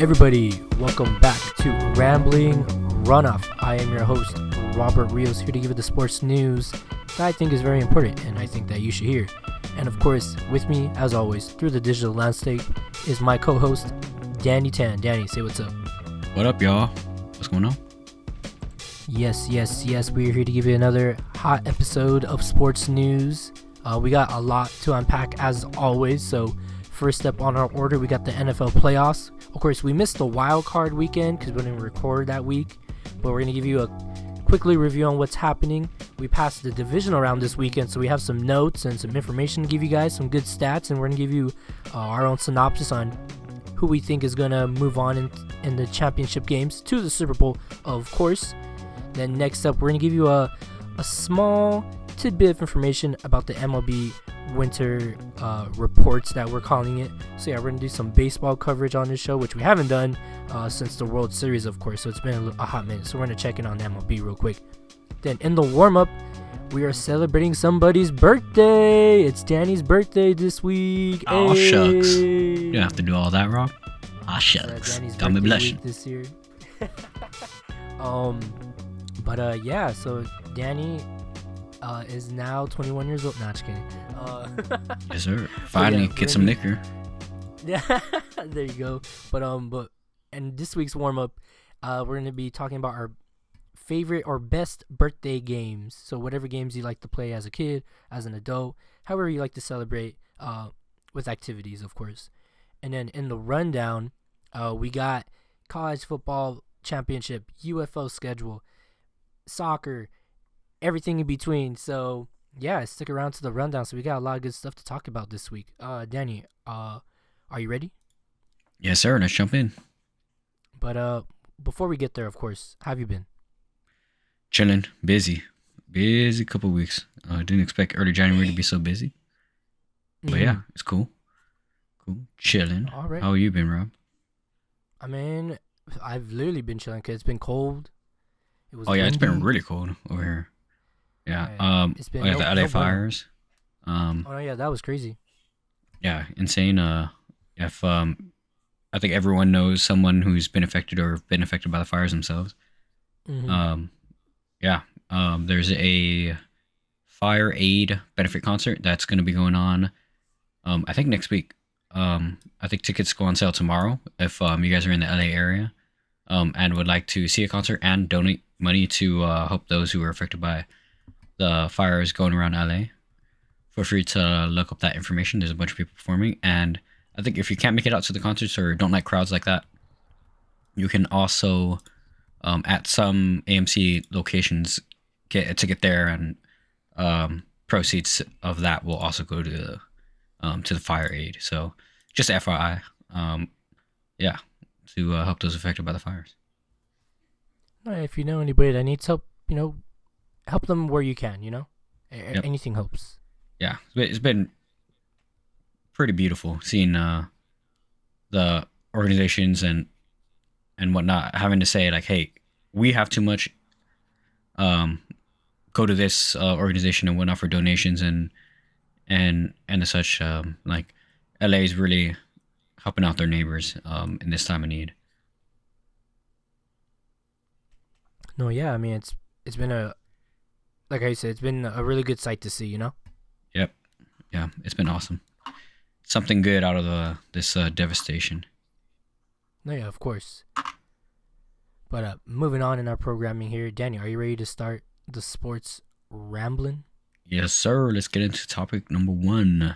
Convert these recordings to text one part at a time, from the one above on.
everybody, welcome back to Rambling RunOff. I am your host, Robert Rios, here to give you the sports news that I think is very important and I think that you should hear. And of course, with me, as always, through the digital landscape, is my co-host, Danny Tan. Danny, say what's up. What up, y'all? What's going on? Yes, we are here to give you another hot episode of sports news. We got a lot to unpack as always, so first up on our order, we got the NFL playoffs. Of course, we missed the wild card weekend because we didn't record that week, but we're going to give you a quickly review on what's happening. We passed the divisional round this weekend, so we have some notes and some information to give you guys, some good stats, and we're going to give you our own synopsis on who we think is going to move on in the championship games to the Super Bowl, of course. Then next up, we're going to give you a small tidbit of information about the MLB winter reports that we're calling it. So yeah, we're gonna do some baseball coverage on this show, which we haven't done since the World Series, of course, so it's been a hot minute, so we're gonna check in on MLB real quick. Then in the warm-up, we are celebrating somebody's birthday. It's Danny's birthday this week. Oh, shucks. You don't have to do all that, Rob. Ah, shucks. Got me blushing this year. Yeah, so Danny is now 21 years old. Nah, just kidding. Yes, sir. Finally, get some liquor. Yeah, there you go. But and this week's warm up, we're gonna be talking about our favorite or best birthday games. So whatever games you like to play as a kid, as an adult, however you like to celebrate, with activities, of course. And then in the rundown, we got college football championship, UFO schedule, soccer, everything in between. So yeah, stick around to the rundown. So we got a lot of good stuff to talk about this week. Danny, are you ready? Yes, sir. Let's jump in. But before we get there, of course, how have you been? Chilling, busy couple weeks. Didn't expect early January to be so busy, but yeah, it's cool. Chilling. All right. How have you been, Rob? I mean, I've literally been chilling because it's been cold. It was it's been really cold over here. Yeah. It's been the LA fires. That was crazy. Yeah, insane. If I think everyone knows someone who's been affected or been affected by the fires themselves. Mm-hmm. There's a fire aid benefit concert that's going to be going on. I think next week. I think tickets go on sale tomorrow if you guys are in the LA area, and would like to see a concert and donate money to help those who were affected by the fires going around LA. Feel free to look up that information. There's a bunch of people performing, and I think if you can't make it out to the concerts or don't like crowds like that, you can also at some AMC locations get a ticket there, and proceeds of that will also go to the fire aid. So just FYI, to help those affected by the fires. If you know anybody that needs help, help them where you can. Yep. Anything helps. Yeah, it's been pretty beautiful seeing the organizations and whatnot having to say like, hey, we have too much. Go to this organization and whatnot for donations and such. Like LA is really helping out their neighbors in this time of need. No, yeah, I mean it's been like I said, it's been a really good sight to see, Yep. Yeah, it's been awesome. Something good out of this devastation. No, yeah, of course. But moving on in our programming here, Danny, are you ready to start the sports rambling? Yes, sir. Let's get into topic number 1,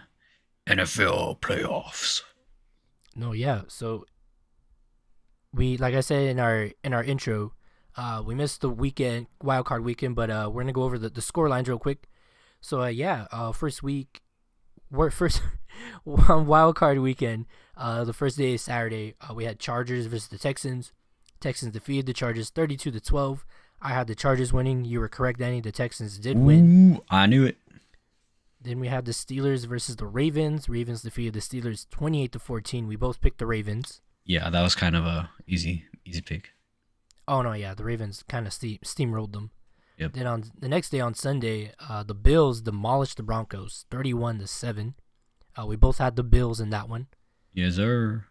NFL playoffs. No, yeah. So we, like I said in our intro, we missed the wild card weekend, but we're gonna go over the score lines real quick. So first wild card weekend. The first day is Saturday. We had Chargers versus the Texans. Texans defeated the Chargers 32-12. I had the Chargers winning. You were correct, Danny. The Texans did win. I knew it. Then we had the Steelers versus the Ravens. Ravens defeated the Steelers 28-14. We both picked the Ravens. Yeah, that was kind of a easy pick. Oh no, yeah, the Ravens kind of steamrolled them. Yep. Then on the next day on Sunday, the Bills demolished the Broncos 31-7. We both had the Bills in that one. Yes, sir.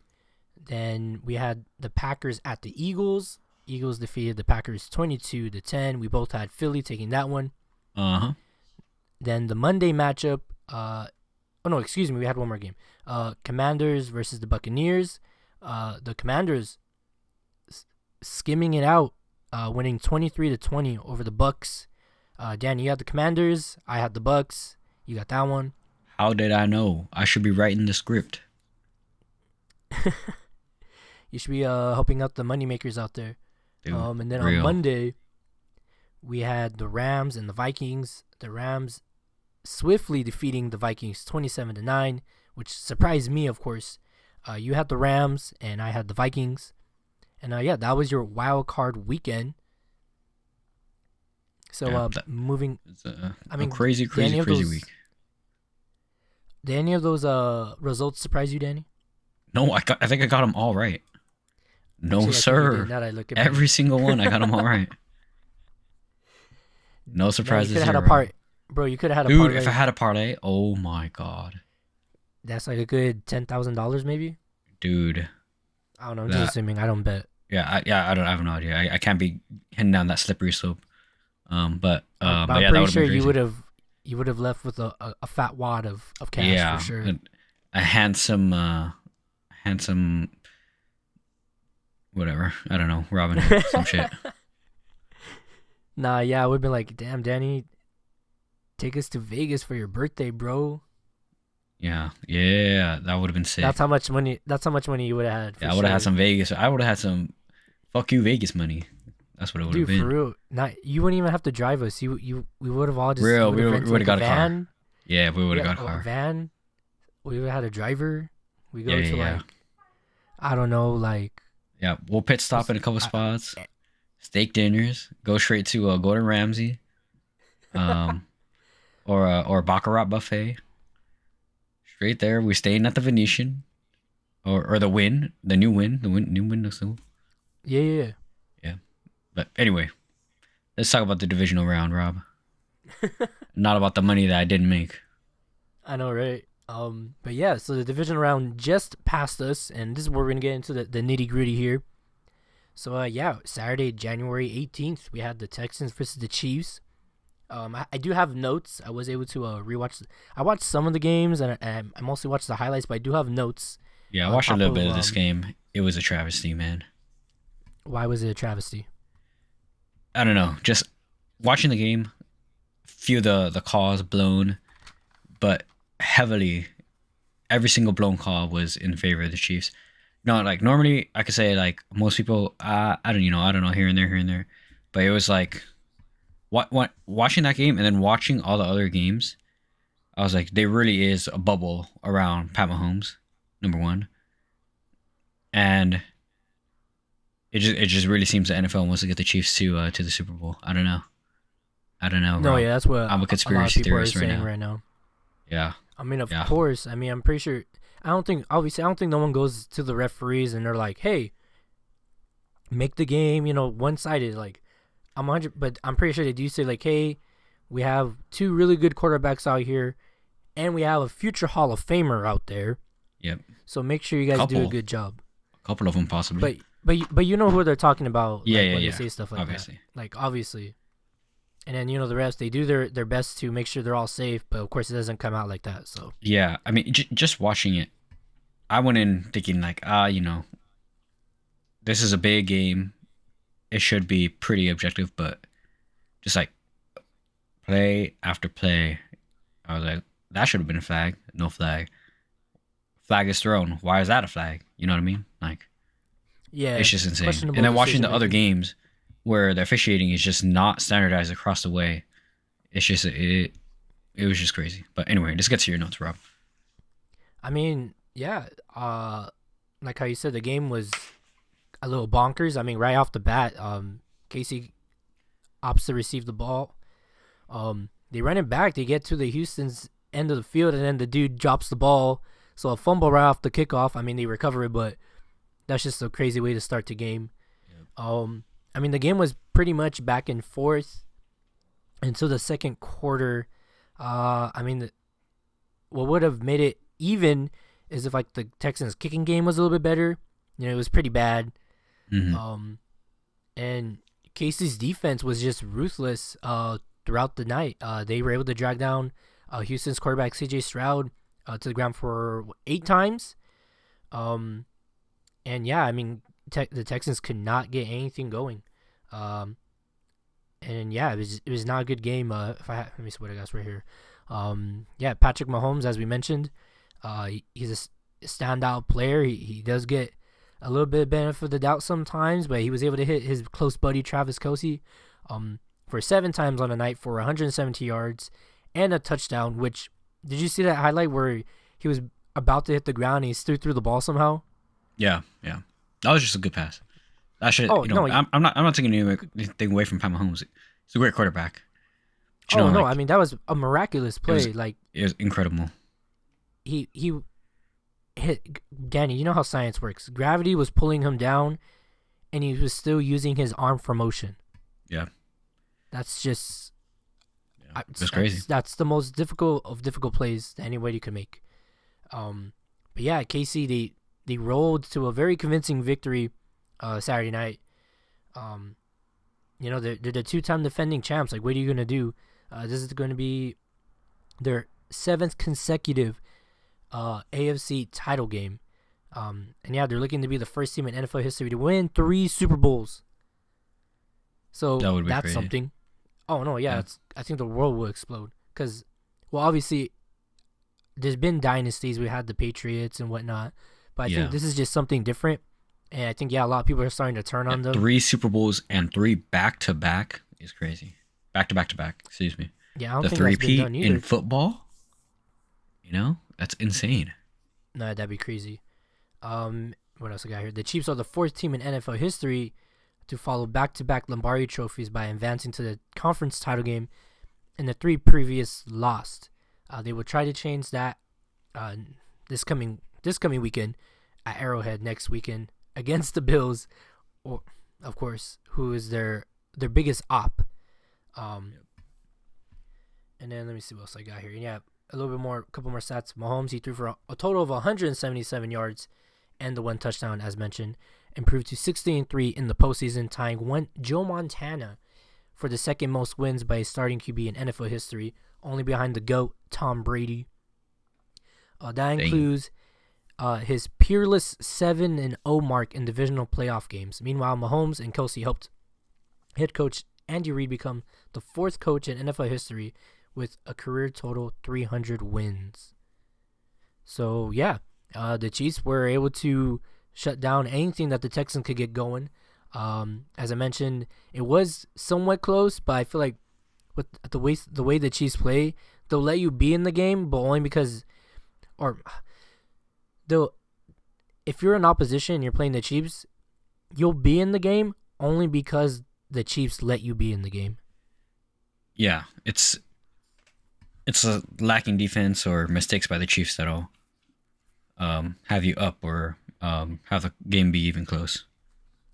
Then we had the Packers at the Eagles. Eagles defeated the Packers 22-10. We both had Philly taking that one. Then the Monday matchup. We had one more game. Commanders versus the Buccaneers. The Commanders skimming it out, winning 23-20 over the Bucks. Dan, you had the Commanders. I had the Bucks. You got that one. How did I know? I should be writing the script. You should be helping out the moneymakers out there. Dude, and then real. on Monday, we had the Rams and the Vikings. The Rams swiftly defeating the Vikings 27-9, which surprised me, of course. You had the Rams and I had the Vikings. And that was your wild card weekend. So moving, it's a crazy week. Did any of those results surprise you, Danny? No, I think I got them all right. No, Actually, sir. Every single one, I got them all right. No surprises. You could have here, had a part, bro. You could have had a dude. parlay. If I had a parlay, oh my god, that's like a good $10,000 maybe. Dude, I don't know. I'm just assuming. I don't bet. I have no idea. I can't be heading down that slippery slope. But I'm pretty sure you would have left with a fat wad of cash for sure. A handsome whatever. I don't know, Robin Hood, some shit. Nah, I would have been like, damn, Danny, take us to Vegas for your birthday, bro. Yeah, that would have been sick. That's how much money you would have had. I would have had some Vegas. I would have had some fuck you Vegas money. That's what it would have been. Dude, for real. You wouldn't even have to drive us. We would have all just we would have got a van. car. Yeah, we would have got a car. A van. We would have had a driver. We go to like, I don't know, like. Yeah, we'll pit stop in a couple spots. Steak dinners. Go straight to Gordon Ramsay. Or Baccarat buffet. Straight there. We staying at the Venetian. Or the Wynn. The new Wynn. New Wynn. Yeah. But anyway, let's talk about the divisional round, Rob. Not about the money that I didn't make. I know, right? But yeah, so the divisional round just passed us, and this is where we're gonna get into the nitty gritty here. So Saturday, January 18th, we had the Texans versus the Chiefs. I do have notes. I was able to rewatch. I watched some of the games, and I mostly watched the highlights, but I do have notes. Yeah, I watched a little bit of this game. It was a travesty, man. Why was it a travesty? I don't know. Just watching the game, few the calls blown, but heavily, every single blown call was in favor of the Chiefs. No, like normally I could say like most people, I don't know, here and there, but it was like, what watching that game and then watching all the other games, I was like, there really is a bubble around Pat Mahomes, number one, and it just really seems the NFL wants to get the Chiefs to the Super Bowl. I don't know. No, Rob. that's what I'm a conspiracy theorist right now. Yeah. I mean, of course. I mean, I'm pretty sure. I don't think no one goes to the referees and they're like, "Hey, make the game, one-sided." Like, but I'm pretty sure they do say like, "Hey, we have two really good quarterbacks out here, and we have a future Hall of Famer out there. Yep. So make sure you guys do a good job." A couple of them possibly. But you know who they're talking about. When they say stuff like obviously. That. Like obviously. And then the refs, they do their best to make sure they're all safe, but of course it doesn't come out like that. So yeah, I mean, just watching it, I went in thinking like, this is a big game. It should be pretty objective, but just like play after play, I was like, that should have been a flag. No flag. Flag is thrown. Why is that a flag? You know what I mean? Like, yeah, it's just insane. And then watching the other games where the officiating is just not standardized across the way, it's just it was just crazy. But anyway, let's get to your notes, Rob. I mean, yeah, like how you said, the game was a little bonkers. I mean, right off the bat, Casey opts to receive the ball. They run it back. They get to the Houston's end of the field, and then the dude drops the ball. So a fumble right off the kickoff. I mean, they recover it, but that's just a crazy way to start the game. Yep. I mean, the game was pretty much back and forth until the second quarter. I mean, what would have made it even is if like the Texans' kicking game was a little bit better. it was pretty bad. Mm-hmm. And Casey's defense was just ruthless throughout the night. They were able to drag down Houston's quarterback C.J. Stroud to the ground for 8 times. And yeah, I mean, the Texans could not get anything going. And yeah, it was not a good game. Let me see what I got right here. Yeah, Patrick Mahomes, as we mentioned, he's a standout player. He does get a little bit of benefit of the doubt sometimes, but he was able to hit his close buddy Travis Kelce for 7 times on the night for 170 yards and a touchdown. Which, did you see that highlight where he was about to hit the ground and he threw the ball somehow? Yeah. That was just a good pass. That should, No, I'm not taking anything away from Pat Mahomes. He's a great quarterback. But I mean, that was a miraculous play. It was incredible. He hit Danny. You know how science works. Gravity was pulling him down, and he was still using his arm for motion. Yeah. That's just. Yeah, it's crazy. That's the most difficult of difficult plays that anybody could make. But yeah, KC they rolled to a very convincing victory Saturday night. They're the 2-time defending champs. Like, what are you gonna do? This is going to be their 7th consecutive AFC title game. And yeah, they're looking to be the first team in NFL history to win 3 Super Bowls. So that's crazy. Something. Oh no, yeah. I think the world will explode because, well, obviously, there's been dynasties. We had the Patriots and whatnot, but I think this is just something different. And I think a lot of people are starting to turn on them. 3 Super Bowls and 3 back-to-back is crazy. Back-to-back-to-back. Excuse me. Yeah, I don't the think that's been done either. In football. That's insane. No, that'd be crazy. What else I got here? The Chiefs are the 4th team in NFL history to follow back-to-back Lombardi trophies by advancing to the conference title game, and the 3 previous lost. They will try to change that this coming weekend at Arrowhead next weekend against the Bills, or of course, who is their biggest op. And then let me see what else I got here. Yeah, a couple more stats. Mahomes, he threw for a total of 177 yards and the 1 touchdown, as mentioned, improved to 16-3 in the postseason, tying Joe Montana for the 2nd most wins by a starting QB in NFL history, only behind the GOAT, Tom Brady. That includes his peerless 7-0 mark in divisional playoff games. Meanwhile, Mahomes and Kelce helped head coach Andy Reid become the 4th coach in NFL history with a career total 300 wins. So, yeah, the Chiefs were able to shut down anything that the Texans could get going. As I mentioned, it was somewhat close, but I feel like with the way the Chiefs play, they'll let you be in the game, but only because, if you're in opposition and you're playing the Chiefs, you'll be in the game only because the Chiefs let you be in the game. Yeah, it's a lacking defense or mistakes by the Chiefs that'll have you up or have the game be even close.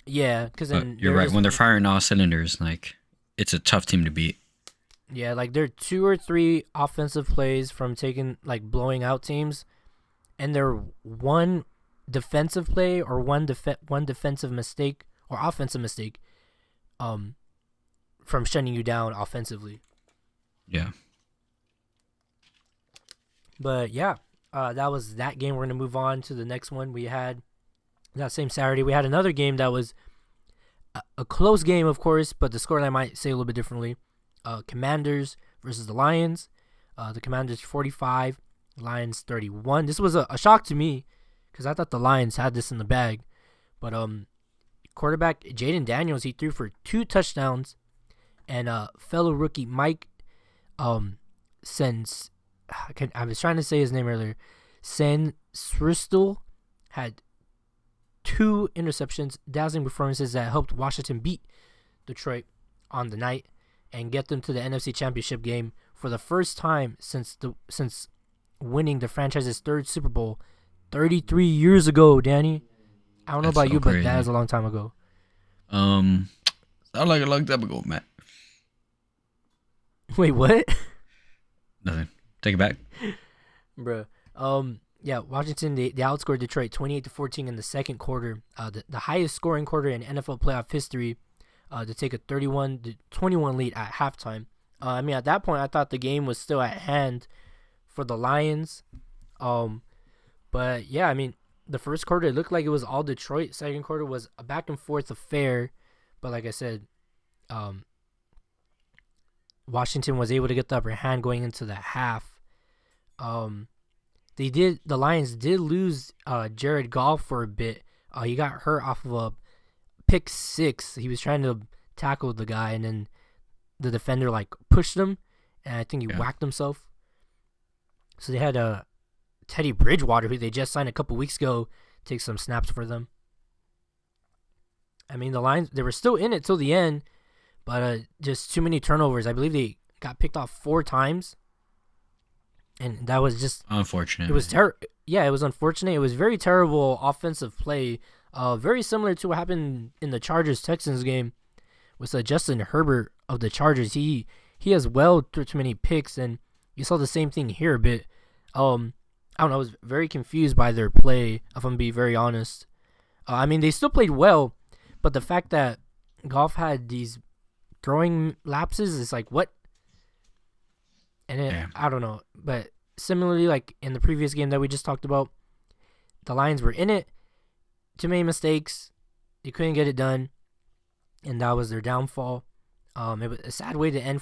Yeah, because then you're right. When they're firing all cylinders, like, it's a tough team to beat. Yeah, like they're 2 or 3 offensive plays from blowing out teams, and they're 1 defensive play or one defensive mistake or offensive mistake, from shutting you down offensively. Yeah. But yeah, that was that game. We're gonna move on to the next one. We had that same Saturday. We had another game that was a close game, of course, but the scoreline might say a little bit differently. Commanders versus the Lions. The Commanders 45, Lions 31. This was a shock to me because I thought the Lions had this in the bag. But quarterback Jaden Daniels, he threw for 2 touchdowns, and fellow rookie Mike I was trying to say his name earlier. Sristel had 2 interceptions, dazzling performances that helped Washington beat Detroit on the night and get them to the NFC Championship game for the first time since winning the franchise's 3rd Super Bowl 33 years ago, Danny. I don't know about you, but that was a long time ago. Sound like a long time ago, Matt. Wait, what? Nothing. Take it back. Bruh. Yeah, Washington they outscored Detroit 28-14 in the second quarter, the highest scoring quarter in NFL playoff history, to take a 31-21 lead at halftime. I mean, at that point, I thought the game was still at hand for the Lions. But yeah, I mean, the first quarter it looked like it was all Detroit. Second quarter was a back and forth affair, but like I said, Washington was able to get the upper hand going into the half. The Lions did lose Jared Goff for a bit. He got hurt off of a pick six. He was trying to tackle the guy, and then the defender like pushed him, and I think he whacked himself. So they had Teddy Bridgewater, who they just signed a couple weeks ago, take some snaps for them. I mean, the Lions, they were still in it till the end, but just too many turnovers. I believe they got picked off 4 times, and that was just unfortunate. It was Yeah, it was unfortunate. It was very terrible offensive play. Very similar to what happened in the Chargers-Texans game with Justin Herbert of the Chargers. He has well through too many picks, and you saw the same thing here a bit. I don't know. I was very confused by their play, if I'm being very honest. I mean, they still played well, but the fact that Goff had these throwing lapses is like, what? And I don't know. But similarly, like in the previous game that we just talked about, the Lions were in it. Too many mistakes. They couldn't get it done, and that was their downfall. It was a sad way to end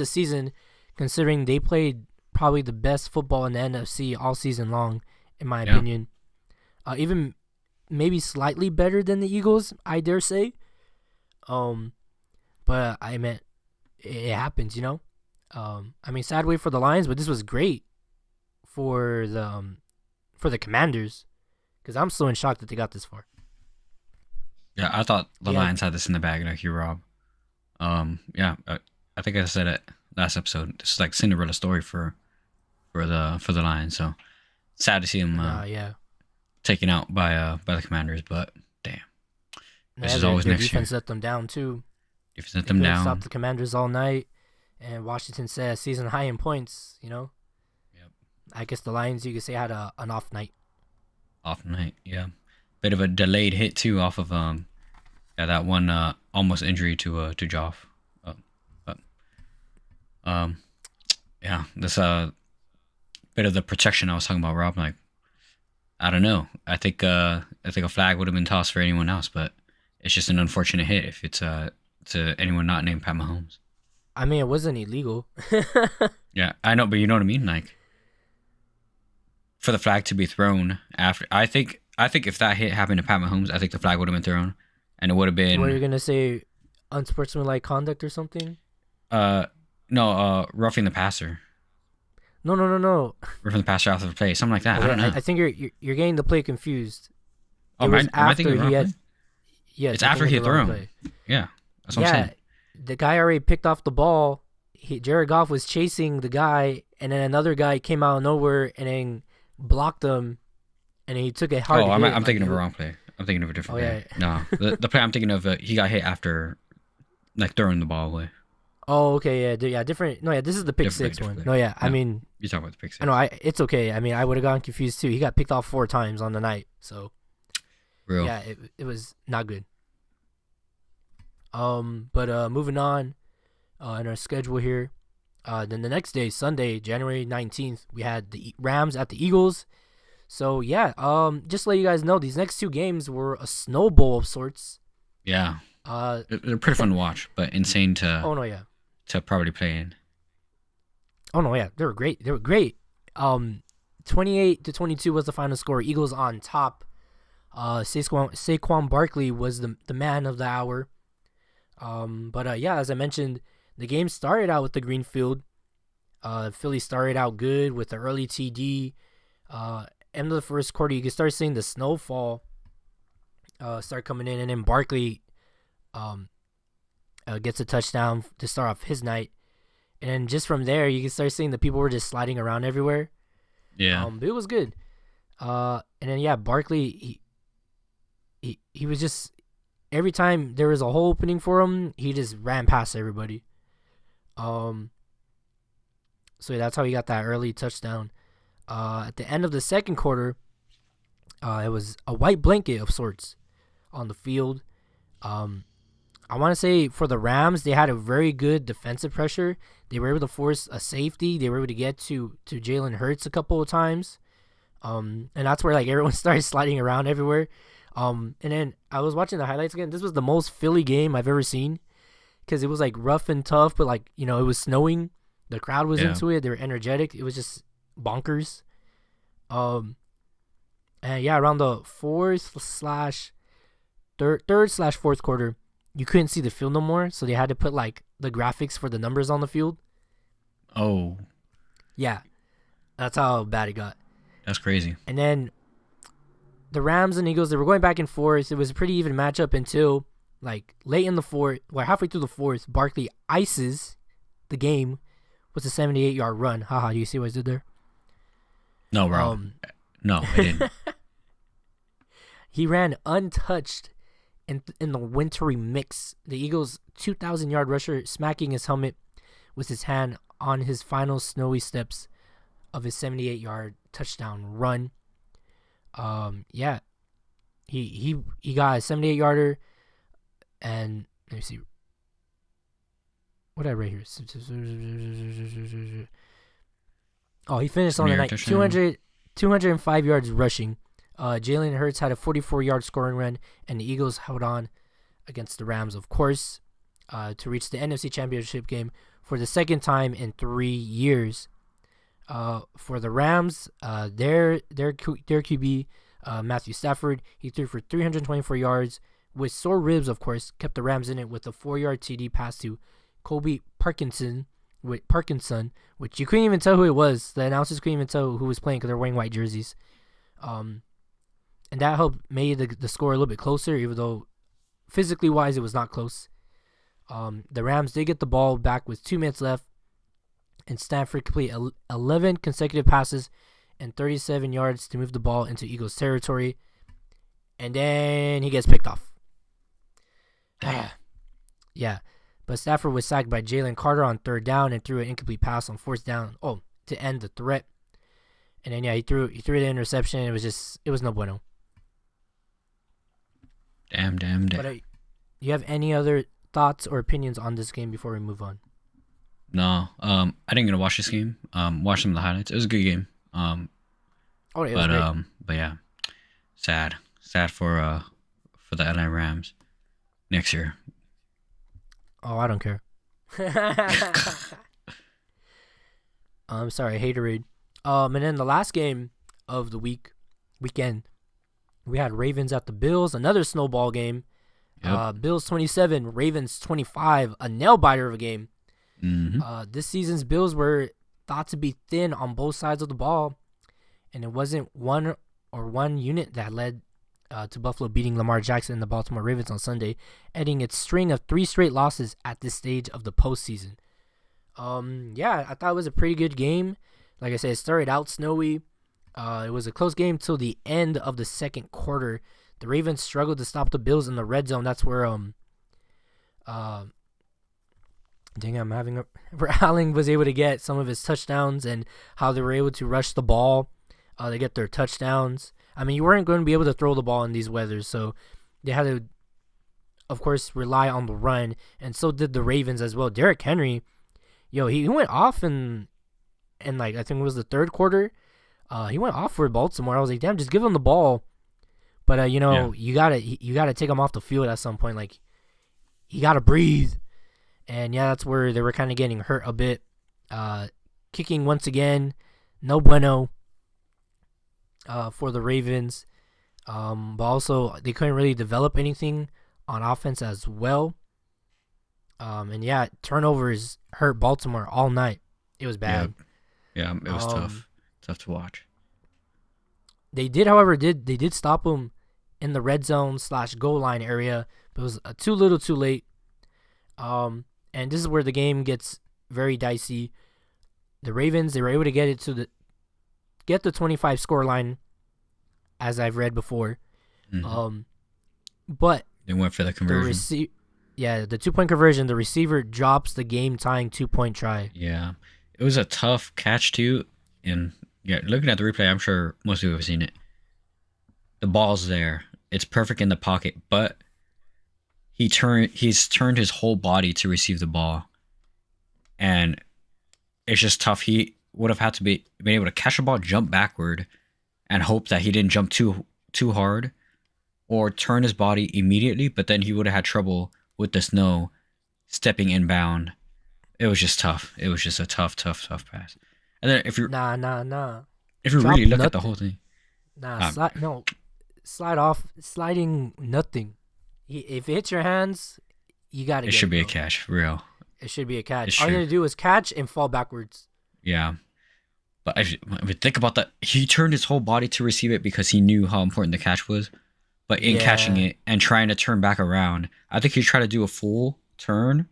the season, considering they played probably the best football in the NFC all season long, in my opinion. Even maybe slightly better than the Eagles, I dare say. But I meant it happens, you know. I mean, sad way for the Lions, but this was great for the Commanders, because I'm still in shock that they got this far. Yeah, I thought the Lions had this in the bag, like you, Rob. I think I said it last episode. This is like Cinderella story for the Lions. So sad to see them taken out by the Commanders, but damn, this is always next year. Defense let them down too. Defense let them down. Stopped the Commanders all night, and Washington said season high in points. You know. Yep. I guess the Lions, you could say, had an off night. Off night, yeah. Bit of a delayed hit too, off of that one almost injury to Joff. This bit of the protection I was talking about, Rob. Like, I don't know. I think a flag would have been tossed for anyone else, but it's just an unfortunate hit if it's to anyone not named Pat Mahomes. I mean, it wasn't illegal. Yeah, I know, but you know what I mean. Like, for the flag to be thrown after, I think if that hit happened to Pat Mahomes, I think the flag would have been thrown, and it would have been. What are you gonna say? Unsportsmanlike conduct or something? No, roughing the passer. No. Roughing the passer off of the play, something like that. Okay, I don't know. I think you're getting the play confused. Am I thinking the wrong play? Yeah, it's after he had thrown. Yeah, that's what I'm saying. The guy already picked off the ball. Jared Goff was chasing the guy, and then another guy came out of nowhere and then blocked him, and he took a hard hit. I'm thinking of a wrong play. I'm thinking of a different play. No, the play I'm thinking of, he got hit after, like, throwing the ball away. Oh, okay, yeah, different. No, yeah, this is the pick six one. No, yeah, I mean, you talking about the pick six? No, it's okay. I mean, I would have gotten confused too. He got picked off 4 times on the night, so real. Yeah, it was not good. But moving on, in our schedule here, then the next day, Sunday, January 19th, we had the Rams at the Eagles. So yeah, just to let you guys know, these next 2 games were a snow bowl of sorts. Yeah. They're pretty fun to watch, but insane to. Oh no, yeah. To probably play in. Oh no, yeah, they were great. 28-22 was the final score. Eagles on top. Saquon Barkley was the man of the hour. But yeah, as I mentioned, the game started out with the green field. Philly started out good with the early TD. End of the first quarter, you can start seeing the snowfall start coming in, and then Barkley gets a touchdown to start off his night. And then just from there, you can start seeing the people were just sliding around everywhere. Yeah. But it was good. And then, yeah, Barkley, he was just, every time there was a hole opening for him, he just ran past everybody. So that's how he got that early touchdown. At the end of the second quarter, it was a white blanket of sorts on the field. I want to say for the Rams, they had a very good defensive pressure. They were able to force a safety. They were able to get to Jalen Hurts a couple of times. And that's where like everyone started sliding around everywhere. And then I was watching the highlights again. This was the most Philly game I've ever seen because it was like rough and tough, but like, it was snowing. The crowd was into it. They were energetic. It was just bonkers. And yeah, around the third/fourth quarter, you couldn't see the field no more, so they had to put like the graphics for the numbers on the field. Oh. Yeah, that's how bad it got. That's crazy. And then the Rams and Eagles, they were going back and forth. It was a pretty even matchup until like late in the fourth, halfway through the fourth, Barkley ices the game with a 78-yard run. Haha, do you see what I did there? No, bro. No, I didn't. He ran untouched in the wintry mix. The Eagles' 2,000-yard rusher smacking his helmet with his hand on his final snowy steps of his 78-yard touchdown run. Yeah, he got a 78-yarder, and let me see. What did I write here? Oh, he finished on the night 205 yards rushing. Jalen Hurts had a 44-yard scoring run, and the Eagles held on against the Rams, of course, to reach the NFC Championship game for the second time in 3 years. For the Rams, their QB, Matthew Stafford, he threw for 324 yards with sore ribs, of course, kept the Rams in it with a 4-yard TD pass to Colby Parkinson, which you couldn't even tell who it was. The announcers couldn't even tell who was playing because they're wearing white jerseys. And that helped made the score a little bit closer, even though physically wise it was not close. The Rams did get the ball back with 2 minutes left, and Stafford completed 11 consecutive passes and 37 yards to move the ball into Eagles territory, and then he gets picked off. Yeah, but Stafford was sacked by Jalen Carter on third down and threw an incomplete pass on fourth down. To end the threat. And then he threw the interception. It was no bueno. Damn. But you have any other thoughts or opinions on this game before we move on? No. I didn't get to watch this game. Watch some of the highlights. It was a good game. It was great. But yeah, sad for the LA Rams next year. Oh, I don't care. I'm sorry, haterade. And then the last game of the weekend, we had Ravens at the Bills, another snowball game. Yep. Bills 27, Ravens 25, a nail biter of a game. Mm-hmm. This season's Bills were thought to be thin on both sides of the ball, and it wasn't one unit that led to Buffalo beating Lamar Jackson and the Baltimore Ravens on Sunday, ending its string of 3 straight losses at this stage of the postseason. Yeah, I thought it was a pretty good game. Like I said, it started out snowy. It was a close game till the end of the second quarter. The Ravens struggled to stop the Bills in the red zone. That's where where Allen was able to get some of his touchdowns and how they were able to rush the ball. They get their touchdowns. I mean, you weren't going to be able to throw the ball in these weathers, so they had to, of course, rely on the run, and so did the Ravens as well. Derrick Henry, he went off in like I think it was the third quarter. He went off for Baltimore. I was like, damn, just give him the ball. But you gotta take him off the field at some point. Like, he gotta breathe. And yeah, that's where they were kind of getting hurt a bit. Kicking once again, no bueno. For the Ravens, but also they couldn't really develop anything on offense as well. And yeah, turnovers hurt Baltimore all night. It was bad. Yeah, it was tough to watch. They did, however, stop them in the red zone / goal line area, but it was too little, too late. And this is where the game gets very dicey. The Ravens, they were able to get the 25 score line, as I've read before. Mm-hmm. But they went for the conversion. The 2-point conversion, the receiver drops the game-tying 2-point try. Yeah. It was a tough catch, too, and Yeah, looking at the replay, I'm sure most people have seen it. The ball's there. It's perfect in the pocket, but he's turned his whole body to receive the ball. And it's just tough. He would have had to been able to catch the ball, jump backward, and hope that he didn't jump too hard or turn his body immediately, but then he would have had trouble with the snow stepping inbound. It was just tough. It was just a tough pass. And then if you if you Drop really look nothing. at the whole thing, Sliding nothing. If it hits your hands, you gotta. it should be a catch, for real. It should be a catch. It All you should. gotta do is catch and fall backwards. Yeah. But if you think about that, he turned his whole body to receive it because he knew how important the catch was. But in catching it and trying to turn back around, I think he tried to do a full turn.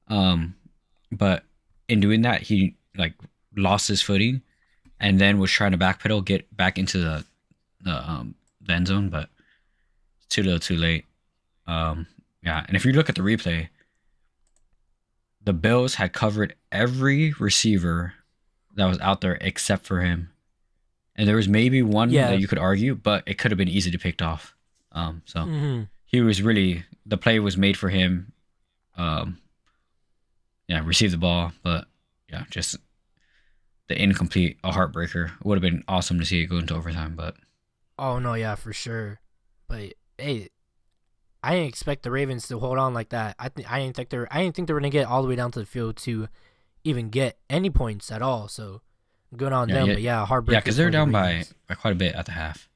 But in doing that, he like lost his footing, and then was trying to backpedal, get back into the end zone, but too little, too late. Yeah, and if you look at the replay, the Bills had covered every receiver that was out there except for him, and there was maybe one that you could argue, but it could have been easy to pick off. He was really, the play was made for him. Received the ball, but yeah, just the incomplete, a heartbreaker. It would have been awesome to see it go into overtime, but oh no, yeah, for sure. But hey, I didn't expect the Ravens to hold on like that. I didn't think they were gonna get all the way down to the field to even get any points at all. So good on them. But yeah, heartbreaker. Yeah, because they're down by quite a bit at the half.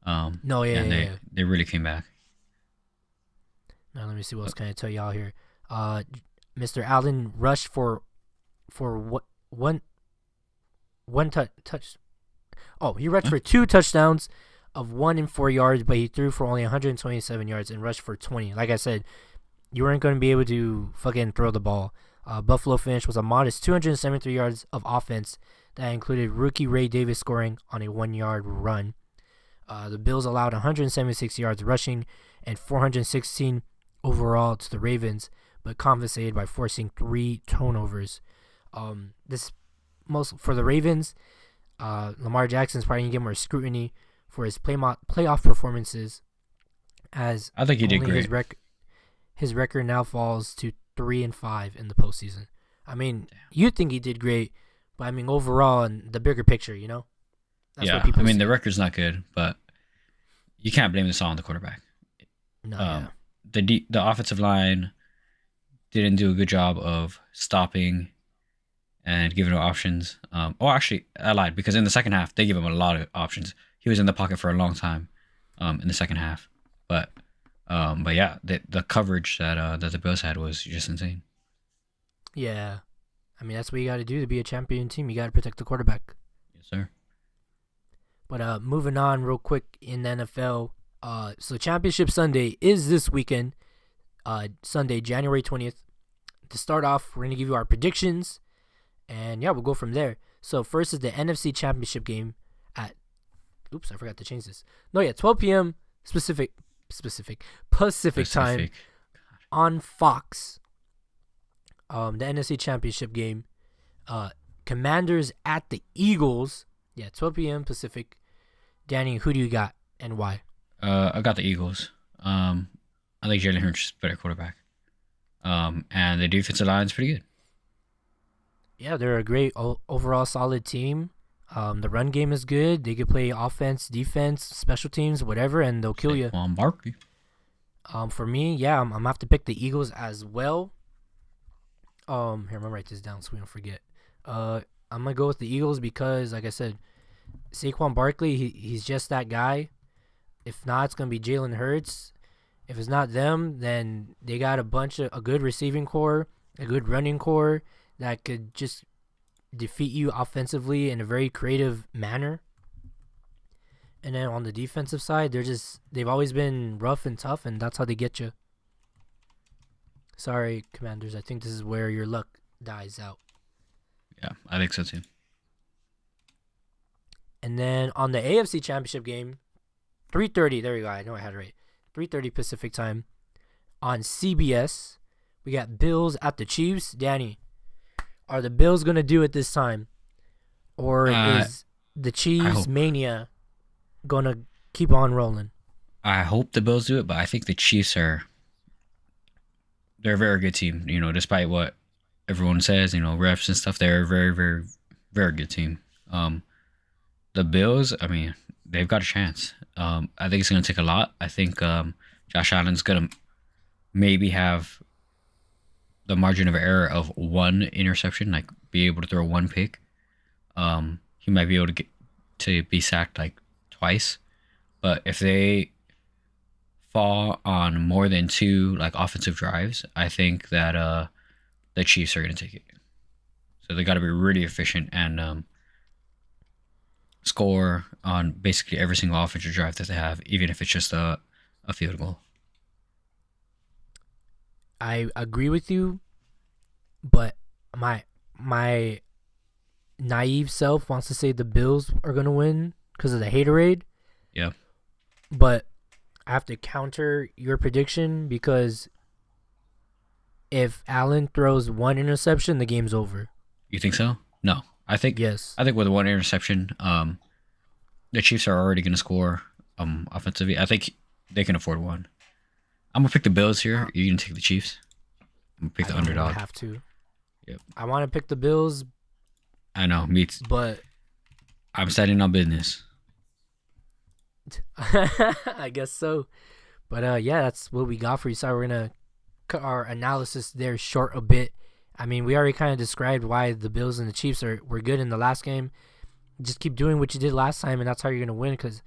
They really came back. Now let me see what else can I tell y'all here. Mr. Allen rushed for one touch. Oh, he rushed for 2 touchdowns of 1 and 4 yards, but he threw for only 127 yards and rushed for 20. Like I said, you weren't going to be able to fucking throw the ball. Buffalo finish was a modest 273 yards of offense that included rookie Ray Davis scoring on a 1-yard run. The Bills allowed 176 yards rushing and 416 overall to the Ravens, but compensated by forcing 3 turnovers. This most for the Ravens, Lamar Jackson's probably gonna get more scrutiny for his playoff performances, as I think he did great. His record now falls to 3-5 in the postseason. I mean, you think he did great, but I mean overall and the bigger picture, you know. That's what people say. The record's not good, but you can't blame this all on the quarterback. No. The offensive line didn't do a good job of stopping and giving him options. Actually, I lied, because in the second half they gave him a lot of options. He was in the pocket for a long time in the second half, but yeah, the coverage that the Bills had was just insane. Yeah, I mean that's what you got to do to be a champion team. You got to protect the quarterback. Yes, sir. But moving on real quick in the NFL. So Championship Sunday is this weekend, Sunday, January 20th. To start off, we're going to give you our predictions, and yeah, we'll go from there. So first is the NFC Championship game at, I forgot to change this. 12 p.m. Pacific time on Fox. The NFC Championship game, Commanders at the Eagles. Yeah, 12 p.m. Pacific. Danny, who do you got and why? I got the Eagles. I think Jalen Hurts is a better quarterback. And the defensive line is pretty good. Yeah, they're a great overall solid team. The run game is good. They can play offense, defense, special teams, whatever, and they'll kill you. Barkley. For me, yeah, I'm gonna have to pick the Eagles as well. Here, I'm gonna write this down so we don't forget. I'm gonna go with the Eagles because, like I said, Saquon Barkley, he's just that guy. If not, it's gonna be Jalen Hurts. If it's not them, then they got a good receiving core, a good running core that could just defeat you offensively in a very creative manner. And then on the defensive side, they've always been rough and tough, and that's how they get you. Sorry, Commanders. I think this is where your luck dies out. Yeah, I think so too. And then on the AFC Championship game, 3:30. There you go. I know I had it right. 3:30 Pacific time on CBS. We got Bills at the Chiefs. Danny, are the Bills gonna do it this time, or the I Chiefs hope. mania gonna keep on rolling? I hope the Bills do it, but I think the Chiefs they're a very good team. Despite what everyone says, refs and stuff, they're a very, very, very good team. The Bills, I mean, they've got a chance. I think it's going to take a lot. I think Josh Allen's going to maybe have the margin of error of one interception, like be able to throw one pick. He might be able to be sacked like twice. But if they fall on more than two like offensive drives, I think that the Chiefs are going to take it. So they got to be really efficient and score on basically every single offensive drive that they have, even if it's just a field goal. I agree with you, but my naive self wants to say the Bills are gonna win because of the haterade. Yeah. But I have to counter your prediction because if Allen throws one interception, the game's over. You think so? No. I think Yes. with one interception, the Chiefs are already going to score offensively. I think they can afford one. I'm going to pick the Bills here. You're going to take the Chiefs? I'm going to pick the underdog. I have to. Yep. I want to pick the Bills, I know. Me too. but I'm standing on business. I guess so. But yeah, that's what we got for you. So we're gonna cut our analysis there short a bit. I mean, we already kind of described why the Bills and the Chiefs were good in the last game. Just keep doing what you did last time, and that's how you're gonna win. Because,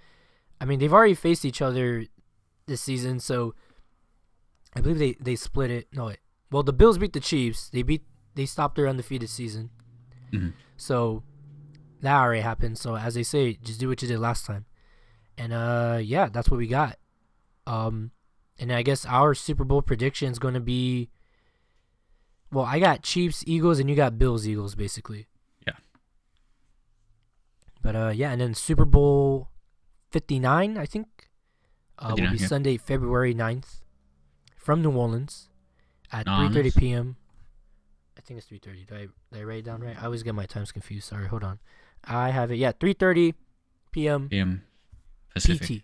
I mean, they've already faced each other this season, so I believe they split it. No, wait. Well, the Bills beat the Chiefs. They stopped their undefeated season. Mm-hmm. So that already happened. So as they say, just do what you did last time. And yeah, that's what we got. And I guess our Super Bowl prediction is going to be, well, I got Chiefs Eagles and you got Bills Eagles basically. Yeah. But yeah, and then Super Bowl 59, I think, will 59, be yeah. Sunday, February 9th from New Orleans at Nice. 3:30 p.m. I think it's 3:30. Did I write it down right? I always get my times confused. Sorry, hold on. I have it. Yeah, 3:30 p.m. PM Pacific. PT.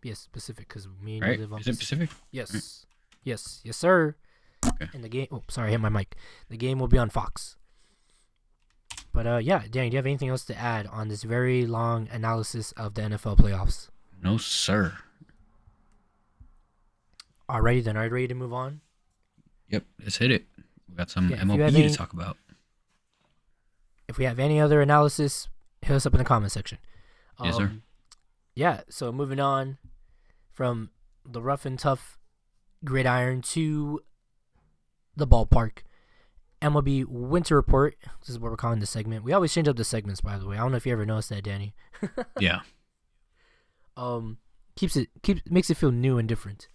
Yes, Pacific, because me and Right? you live on Is it Pacific? Yes. Yes, sir. Okay. And the game, oh, sorry, I hit my mic. The game will be on Fox. But yeah, Danny, do you have anything else to add on this very long analysis of the NFL playoffs? No, sir. Alrighty then, are you ready to move on? Yep, let's hit it. We got some Yeah, if you MLB have to any- talk about. If we have any other analysis, hit us up in the comment section. Yes, sir. Yeah, so moving on from the rough and tough gridiron to the ballpark. MLB Winter Report. This is what we're calling the segment. We always change up the segments, by the way. I don't know if you ever noticed that, Danny. Yeah. Makes it feel new and different.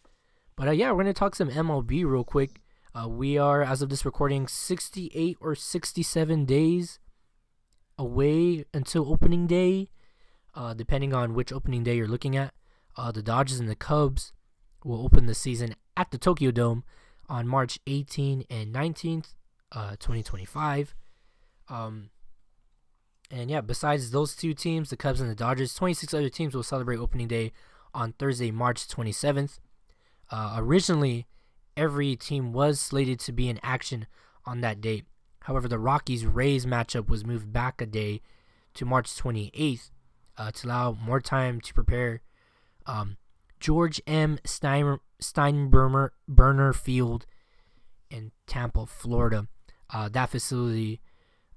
But yeah, we're gonna talk some MLB real quick. We are, as of this recording, 68 or 67 days away until opening day, depending on which opening day you're looking at. The Dodgers and the Cubs will open the season at the Tokyo Dome on March 18 and 19th, 2025. And yeah, besides those two teams, the Cubs and the Dodgers, 26 other teams will celebrate opening day on Thursday, March 27th. Originally, every team was slated to be in action on that date. However, the Rockies-Rays matchup was moved back a day to March 28th to allow more time to prepare. George M. Steinbrenner Field in Tampa, Florida. That facility,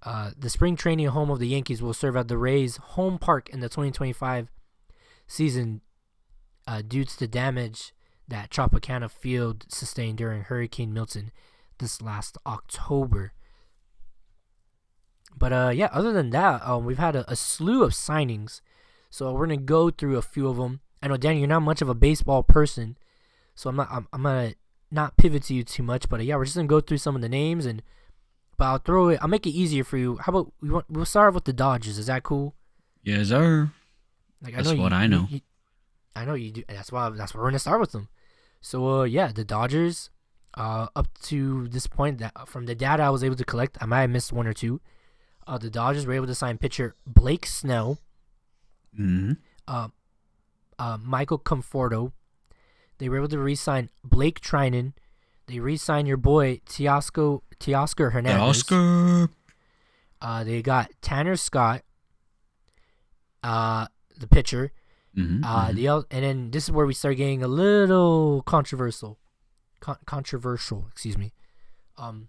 the spring training home of the Yankees, will serve as the Rays' home park in the 2025 season due to the damage that Tropicana Field sustained during Hurricane Milton this last October. But yeah, other than that, we've had a slew of signings. So we're gonna go through a few of them. I know, Danny, you're not much of a baseball person, so I'm gonna not pivot to you too much. But yeah, we're just gonna go through some of the names, but I'll make it easier for you. How about we'll start with the Dodgers? Is that cool? Yes, sir. Like, That's what I know. I know you do. That's why we're gonna start with them. So yeah, the Dodgers, up to this point, that from the data I was able to collect, I might have missed one or two. The Dodgers were able to sign pitcher Blake Snell, Michael Conforto. They were able to re-sign Blake Trinan. They re-signed your boy Teoscar Hernandez. They got Tanner Scott, the pitcher. And then this is where we start getting a little controversial. Excuse me. I mean,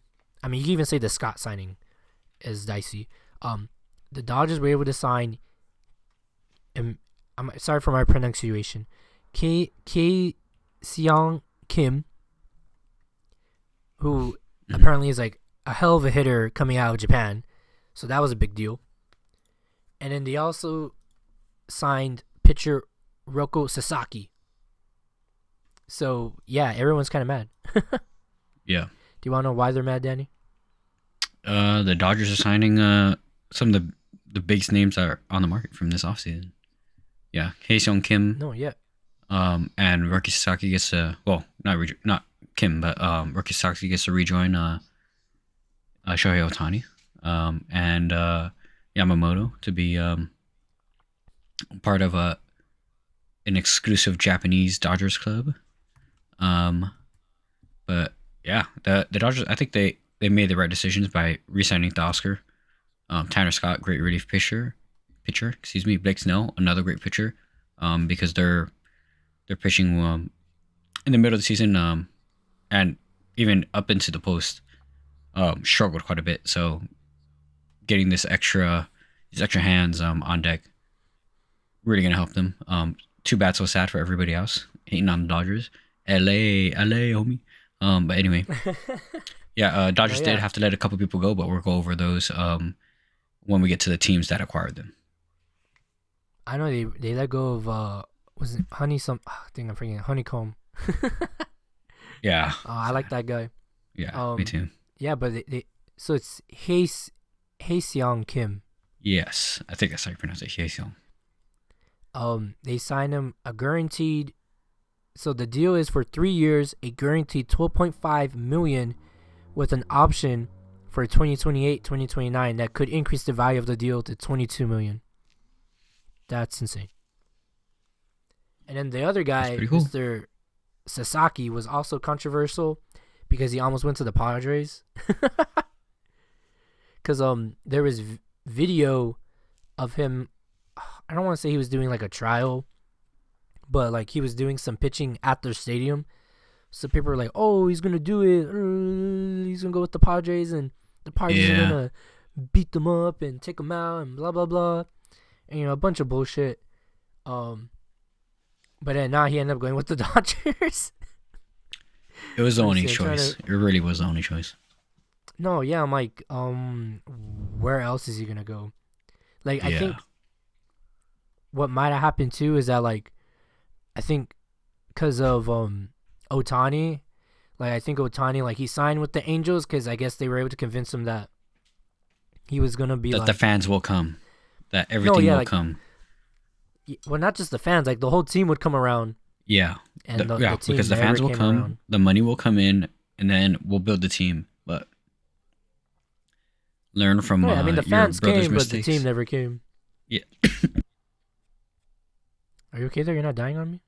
you can even say the Scott signing is dicey. The Dodgers were able to sign. I'm sorry for my pronunciation. Seong Kim, who apparently is like a hell of a hitter coming out of Japan, so that was a big deal. And then they also signed pitcher Roko Sasaki. So yeah, everyone's kind of mad. Yeah. Do you want to know why they're mad, Danny? The Dodgers are signing some of the biggest names that are on the market from this offseason. Yeah, Hae-Seong Kim. No, yeah. And Roki Sasaki gets not Kim, but Roki Sasaki gets to rejoin Shohei Ohtani. And Yamamoto to be part of an exclusive Japanese Dodgers club. But yeah, the Dodgers, I think they made the right decisions by re-signing Teoscar. Tanner Scott, great relief pitcher. Blake Snell, another great pitcher. Because they're pitching in the middle of the season, and even up into the post, struggled quite a bit. So getting these extra hands on deck really gonna help them. Too bad, so sad for everybody else hating on the Dodgers. LA, homie. But anyway, Dodgers did have to let a couple people go, but we'll go over those when we get to the teams that acquired them. I know they let go of was it Honeycomb? I think I'm forgetting Honeycomb. Yeah. I like that guy. Yeah, me too. Yeah, but so it's Hae-Seong Kim. Yes, I think that's how you pronounce it, Hae-Seong. They signed him a guaranteed. So the deal is for 3 years, a guaranteed $12.5 million, with an option for 2028, 2029 that could increase the value of the deal to $22 million. That's insane. And then the other guy, cool. Mr. Sasaki, was also controversial because he almost went to the Padres. Because there was video of him. I don't want to say he was doing like a trial, but like he was doing some pitching at their stadium. So people were like, "Oh, he's gonna do it. He's gonna go with the Padres, and the Padres are gonna beat them up and take them out, and blah blah blah." And, a bunch of bullshit. But then now he ended up going with the Dodgers. It was the only choice. It really was the only choice. No, yeah, I'm like, where else is he gonna go? Like, I think what might have happened too is that, like, I think because of Ohtani, like, I think Ohtani, like, he signed with the Angels because I guess they were able to convince him that he was gonna be that like, the fans will come. That everything will come. Well, not just the fans. Like, the whole team would come around. Yeah. And the team because the fans will come, around. The money will come in, and then we'll build the team. But learn from I mean, the fans came, mistakes. But the team never came. Yeah. Are you okay there? You're not dying on me?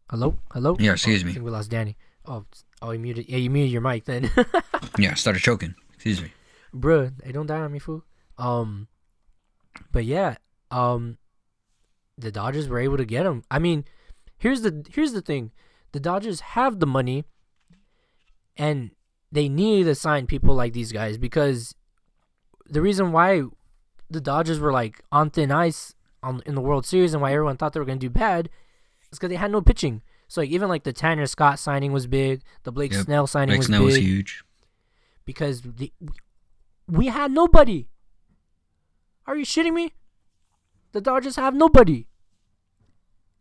Hello? Yeah, excuse me. I think we lost Danny. Oh, you muted. Yeah, you muted your mic then. Yeah, I started choking. Excuse me. Bruh, hey, don't die on me, fool. But yeah, the Dodgers were able to get him. I mean, here's the thing. The Dodgers have the money, and they need to sign people like these guys, because the reason why the Dodgers were like on thin ice in the World Series and why everyone thought they were going to do bad is because they had no pitching. So like, even like the Tanner Scott signing was big. The Blake Snell signing was big. Blake Snell was huge. Because we had nobody. Are you shitting me? The Dodgers have nobody.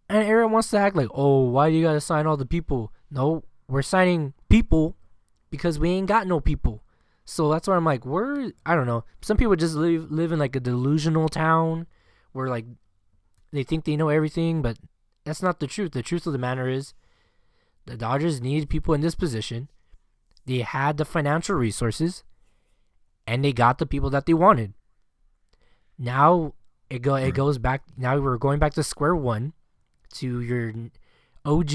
And everyone wants to act like, oh, why do you got to sign all the people? No, we're signing people because we ain't got no people. So that's why I'm like, I don't know. Some people just live in like a delusional town where like they think they know everything, but that's not the truth. The truth of the matter is the Dodgers need people in this position. They had the financial resources, and they got the people that they wanted. Now it goes back. Now we're going back to square one, to your OG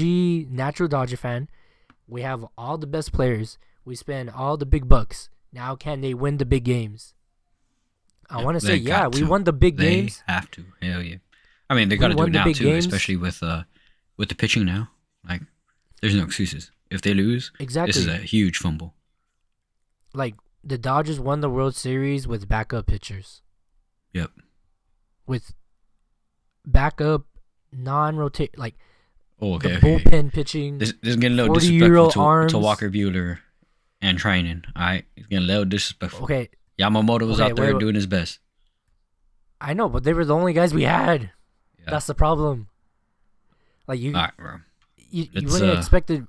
natural Dodger fan. We have all the best players. We spend all the big bucks. Now can they win the big games? I want to say, yeah, we won the big games. They have to. Hell yeah. I mean, they got to do it now too, games. Especially with the pitching now. Like, there's no excuses. If they lose, this is a huge fumble. Like, the Dodgers won the World Series with backup pitchers. Yep. With backup, non-rotate, like, bullpen pitching. This is getting a little disrespectful to Walker Buehler and Trinan. All right? It's getting a little disrespectful. Okay. Yamamoto was out there doing his best. I know, but they were the only guys we had. Yeah. That's the problem. Like, you, all right, bro. You wouldn't have expected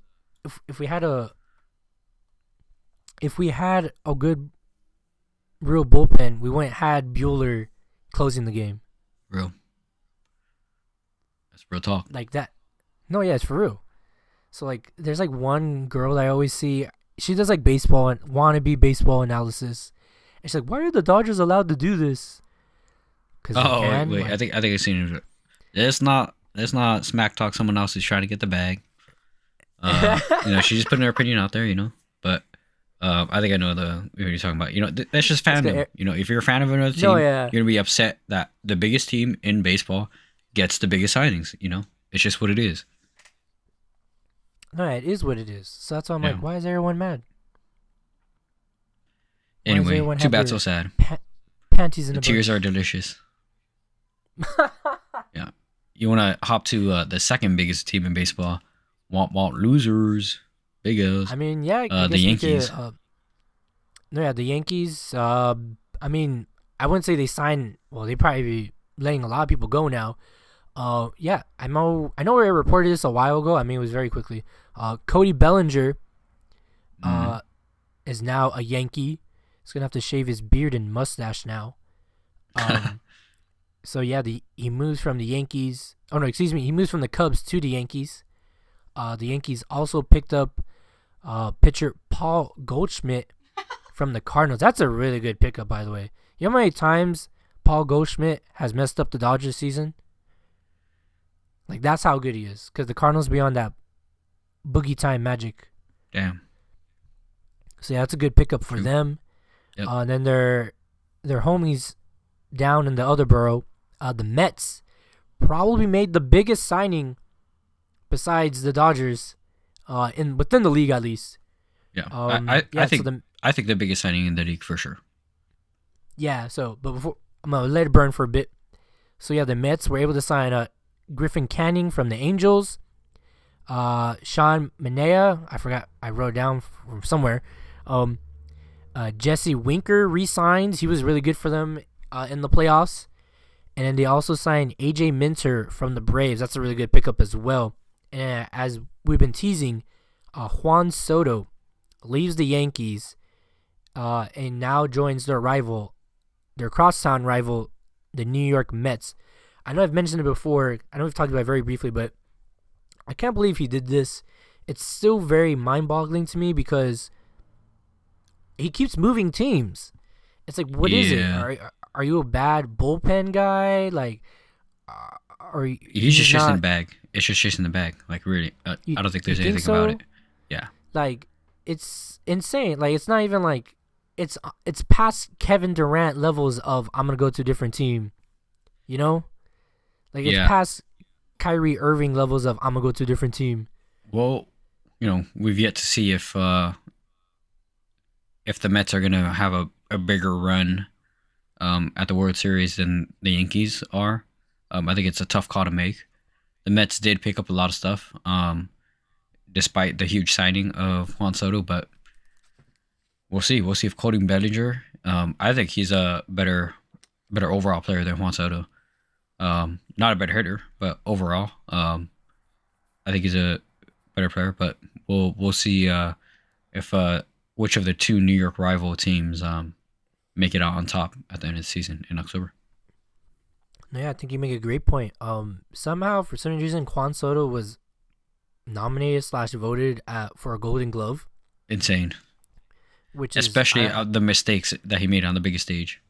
if we had a good real bullpen, we wouldn't had Buehler closing the game. Real. That's real talk. Like that. No, yeah, it's for real. So like, there's like one girl that I always see. She does like baseball and wannabe baseball analysis. And she's like, "Why are the Dodgers allowed to do this?" Wait. Like, I think I've seen it. Let's not smack talk someone else who's trying to get the bag. She's just putting her opinion out there, But I think I know what you're talking about. That's just fandom. If you're a fan of another team, you're gonna be upset that the biggest team in baseball gets the biggest signings. It's just what it is. No, it is what it is. So that's why I'm like, why is everyone mad? Anyway, too bad, so sad. Panties in the tears are delicious. Yeah. You want to hop to the second biggest team in baseball? Want losers. Big O's. I mean, yeah. The Yankees. The Yankees. I mean, I wouldn't say they signed. Well, they probably be letting a lot of people go now. Yeah, I know we reported this a while ago. I mean, it was very quickly. Cody Bellinger is now a Yankee. He's going to have to shave his beard and mustache now. So, yeah, he moves from the Yankees. Oh, no, excuse me. He moves from the Cubs to the Yankees. The Yankees also picked up pitcher Paul Goldschmidt from the Cardinals. That's a really good pickup, by the way. You know how many times Paul Goldschmidt has messed up the Dodgers season? Like, that's how good he is. Because the Cardinals be on that boogie time magic. Damn. So, yeah, that's a good pickup for them. Yep. And then their homies down in the other borough, the Mets, probably made the biggest signing besides the Dodgers, within the league at least. Yeah, I think the biggest signing in the league for sure. Yeah. So, but before I'm gonna let it burn for a bit. So yeah, the Mets were able to sign Griffin Canning from the Angels. Sean Manaea, I forgot, I wrote it down from somewhere. Jesse Winker re-signs. He was really good for them in the playoffs. And then they also signed AJ Minter from the Braves. That's a really good pickup as well. And as we've been teasing, Juan Soto leaves the Yankees and now joins their crosstown rival, the New York Mets. I know I've mentioned it before. I know we've talked about it very briefly, but I can't believe he did this. It's still very mind-boggling to me because he keeps moving teams. It's like, what is it? Are you a bad bullpen guy? Like, he's just chasing the bag. It's just chasing the bag. Like, really, I don't think there's anything about it. Yeah. Like, it's insane. Like, it's not even like it's past Kevin Durant levels of I'm gonna go to a different team. Like, it's past Kyrie Irving levels of I'm gonna go to a different team. Well, we've yet to see if the Mets are gonna have a bigger run at the World Series than the Yankees are. I think it's a tough call to make. The Mets did pick up a lot of stuff, despite the huge signing of Juan Soto, but we'll see. We'll see if Cody Bellinger. I think he's a better overall player than Juan Soto. Not a better hitter, but overall, I think he's a better player. But we'll see if which of the two New York rival teams make it out on top at the end of the season in October. Yeah, I think you make a great point. Somehow, for some reason, Juan Soto was nominated / voted for a Golden Glove. Insane. which especially is the mistakes that he made on the biggest stage.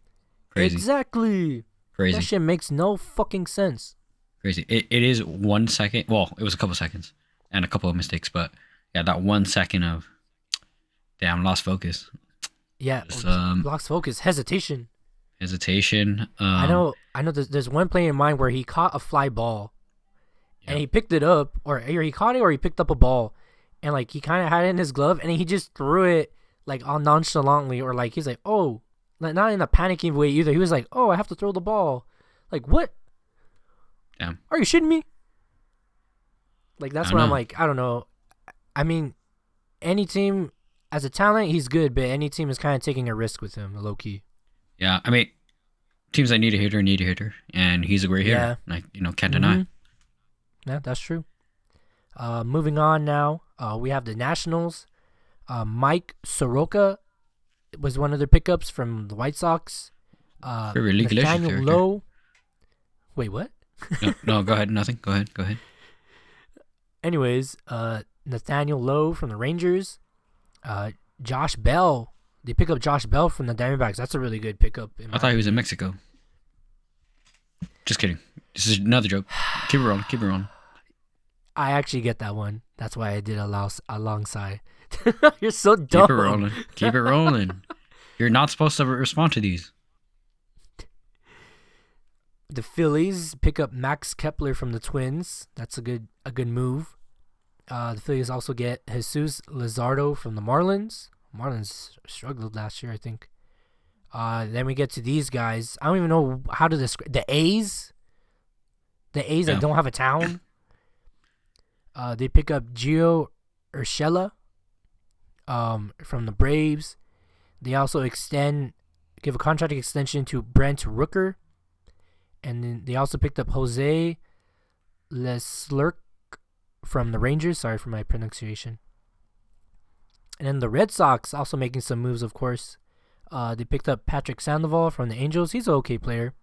Crazy. Exactly. Crazy. That shit makes no fucking sense. Crazy. It is 1 second. Well, it was a couple seconds and a couple of mistakes, but yeah, that 1 second of damn lost focus. Yeah, lost focus, hesitation. I know. There's one play in mind where he caught a fly ball, and he picked it up, or he caught it, or he picked up a ball, and like he kind of had it in his glove, and he just threw it like all nonchalantly, or like he's like, oh, like, not in a panicking way either. He was like, oh, I have to throw the ball. Like what? Damn. Are you shitting me? Like that's where I'm like, I don't know. I mean, any team as a talent, he's good, but any team is kind of taking a risk with him, low key. Yeah, I mean, teams that need a hitter, and he's a great hitter. Like, can't deny. Yeah, that's true. Moving on now, we have the Nationals. Mike Soroka was one of their pickups from the White Sox. Nathaniel Lowe. Wait, what? No, go ahead. Nothing. Go ahead. Anyways, Nathaniel Lowe from the Rangers. Josh Bell. They pick up Josh Bell from the Diamondbacks. That's a really good pickup. I thought he was in Mexico. Just kidding. This is another joke. Keep it rolling. I actually get that one. That's why I did alongside. You're so dumb. Keep it rolling. You're not supposed to respond to these. The Phillies pick up Max Kepler from the Twins. That's a good move. The Phillies also get Jesus Luzardo from the Marlins. Marlins struggled last year, I think. Then we get to these guys. I don't even know how to describe the A's. The A's that don't have a town. They pick up Gio Urshela from the Braves. They also give a contract extension to Brent Rooker. And then they also picked up Jose Leslurk from the Rangers. Sorry for my pronunciation. And then the Red Sox also making some moves, of course. They picked up Patrick Sandoval from the Angels. He's an okay player.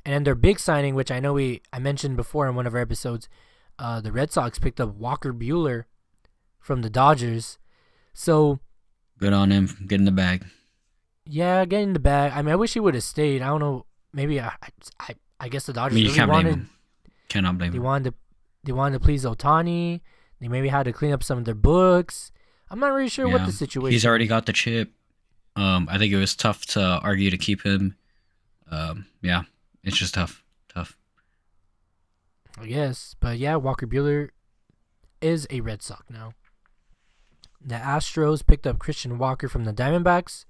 And then their big signing, which I know I mentioned before in one of our episodes, the Red Sox picked up Walker Buehler from the Dodgers. So good on him, getting the bag. Yeah, getting the bag. I mean, I wish he would have stayed. I don't know. Maybe I guess the Dodgers cannot blame him. They wanted to please Ohtani. They maybe had to clean up some of their books. I'm not really sure what the situation. He's already got the chip. I think it was tough to argue to keep him. It's just tough. I guess, but yeah, Walker Buehler is a Red Sox now. The Astros picked up Christian Walker from the Diamondbacks.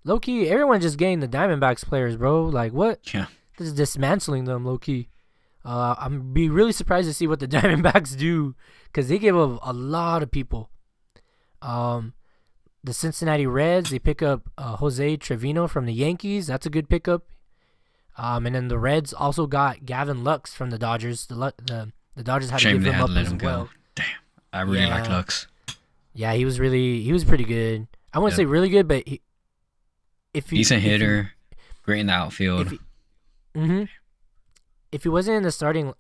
Low-key, everyone's just getting the Diamondbacks players, bro. Like, what? Yeah. This is dismantling them, low-key. I'm be really surprised to see what the Diamondbacks do, because they give up a lot of people. The Cincinnati Reds, they pick up Jose Trevino from the Yankees. That's a good pickup. And then the Reds also got Gavin Lux from the Dodgers. The Dodgers had to give him up as well. Damn, I really like Lux. Yeah, he was pretty good. I wouldn't say really good, but decent hitter, great in the outfield. If he wasn't in the starting,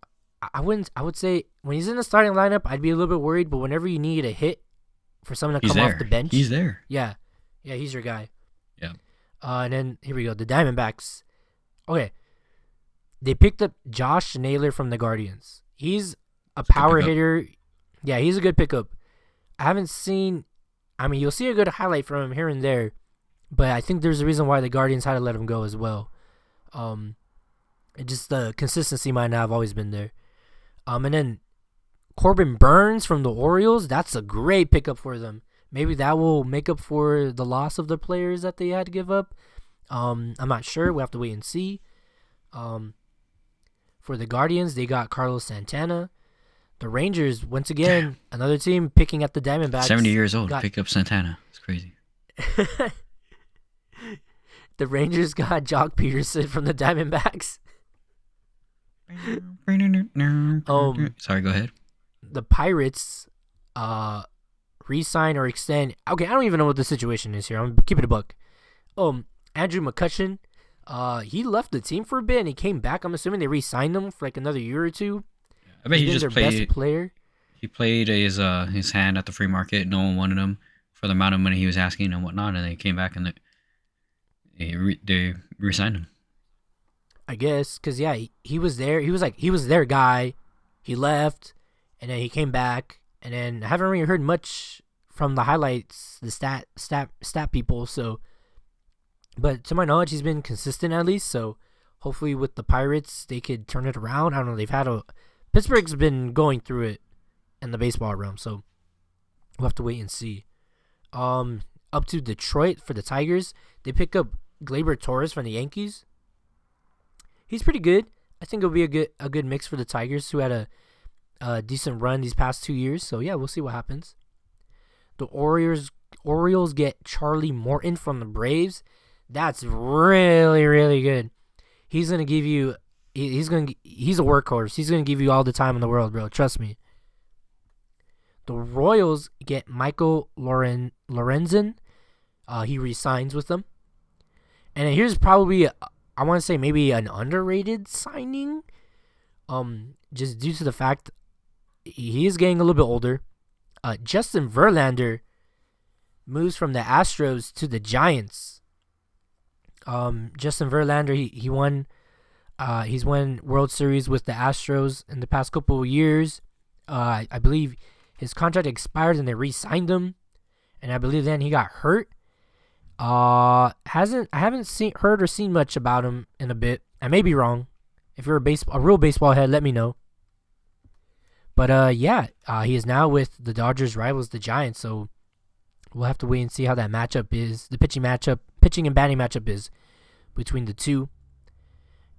I would say when he's in the starting lineup, I'd be a little bit worried. But whenever you need a hit for someone to come off the bench, he's there. Yeah, he's your guy. Yeah. And then here we go, the Diamondbacks. Okay, they picked up Josh Naylor from the Guardians. He's a power hitter. Yeah, he's a good pickup. I haven't seen. I mean, you'll see a good highlight from him here and there, but I think there's a reason why the Guardians had to let him go as well. It just the consistency might not have always been there. And then Corbin Burns from the Orioles. That's a great pickup for them. Maybe that will make up for the loss of the players that they had to give up. I'm not sure. We have to wait and see. For the Guardians, they got Carlos Santana. The Rangers, once again, another team picking at the Diamondbacks. 70 years old, pick up Santana. It's crazy. The Rangers got Jock Peterson from the Diamondbacks. Sorry, go ahead. The Pirates re-sign or extend. Okay, I don't even know what the situation is here. I'm keeping it a buck. Andrew McCutchen, he left the team for a bit and he came back. I'm assuming they re-signed him for like another year or two. I bet he just their played. Best player. He played his hand at the free market. No one wanted him for the amount of money he was asking and whatnot, and they came back and they re-signed him. I guess, because, yeah, he was there. He was their guy. He left, and then he came back, and then I haven't really heard much from the highlights, the stat people, so, but to my knowledge, he's been consistent at least, so hopefully with the Pirates, they could turn it around. I don't know, Pittsburgh's been going through it in the baseball realm, so we'll have to wait and see. Up to Detroit for the Tigers, they pick up Gleyber Torres from the Yankees. He's pretty good. I think it'll be a good mix for the Tigers, who had a decent run these past 2 years. So yeah, we'll see what happens. The Orioles get Charlie Morton from the Braves. That's really, really good. He's gonna give you. He's a workhorse. He's gonna give you all the time in the world, bro. Trust me. The Royals get Michael Lorenzen. He re-signs with them. And here's probably, I want to say maybe an underrated signing. Just due to the fact he is getting a little bit older. Justin Verlander moves from the Astros to the Giants. Justin Verlander, he won. He's won World Series with the Astros in the past couple of years. I believe his contract expired and they re-signed him, and I believe then he got hurt. I haven't heard or seen much about him in a bit. I may be wrong. If you're a real baseball head, let me know. But yeah, he is now with the Dodgers' rivals, the Giants. So we'll have to wait and see how that matchup is. The pitching and batting matchup is between the two.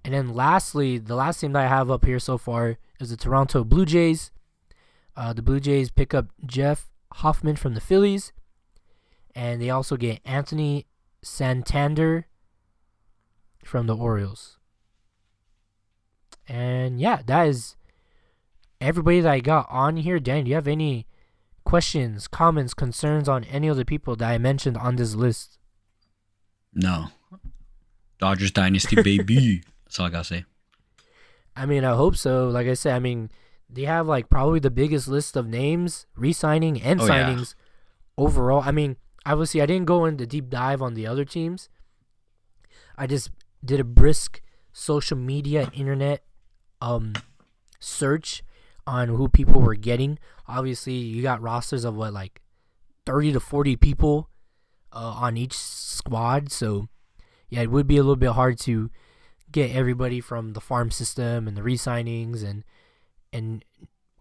And then lastly, the last team that I have up here so far is the Toronto Blue Jays. The Blue Jays pick up Jeff Hoffman from the Phillies. And they also get Anthony Santander from the Orioles. And yeah, that is everybody that I got on here. Dan, do you have any questions, comments, concerns on any of the people that I mentioned on this list? No. Dodgers Dynasty, baby. That's all I gotta say. I mean, I hope so. Like I said, I mean, they have like probably the biggest list of names, re-signing and signings overall. I mean, obviously, I didn't go into deep dive on the other teams. I just did a brisk social media internet search on who people were getting. Obviously, you got rosters of like 30 to 40 people on each squad. So, yeah, it would be a little bit hard to get everybody from the farm system and the re-signings and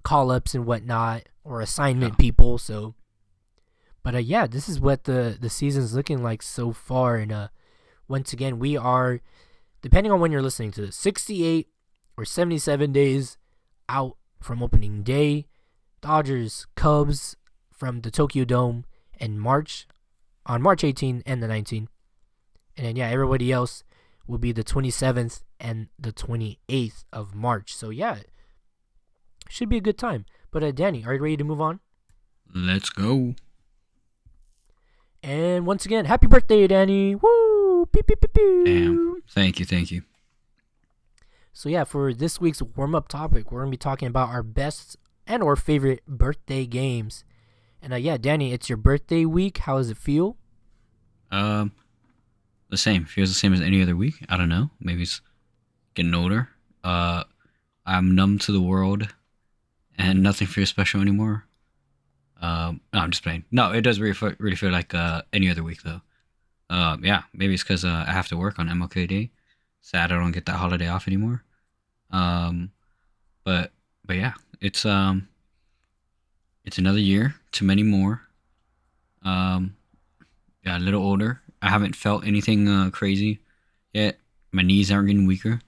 call-ups and whatnot, or assignment people. So, but yeah, this is what the season's looking like so far. And once again, we are, depending on when you're listening to this, 68 or 77 days out from opening day. Dodgers, Cubs from the Tokyo Dome on March 18 and the 19th. And then, yeah, everybody else will be the 27th and the 28th of March. So, yeah, should be a good time. But, Danny, are you ready to move on? Let's go. And once again, happy birthday, Danny. Woo! Pew, pew, pew, pew. Damn. Thank you. So, yeah, for this week's warm-up topic, we're going to be talking about our best and or favorite birthday games. And, yeah, Danny, it's your birthday week. How does it feel? The same. Feels the same as any other week. I don't know. Maybe it's getting older. I'm numb to the world, and nothing feels special anymore. No, I'm just playing. No, it does really feel like any other week, though. Yeah, maybe it's because I have to work on MLK Day. Sad I don't get that holiday off anymore. But yeah, it's another year to many more. Yeah, a little older. I haven't felt anything crazy yet. My knees aren't getting weaker.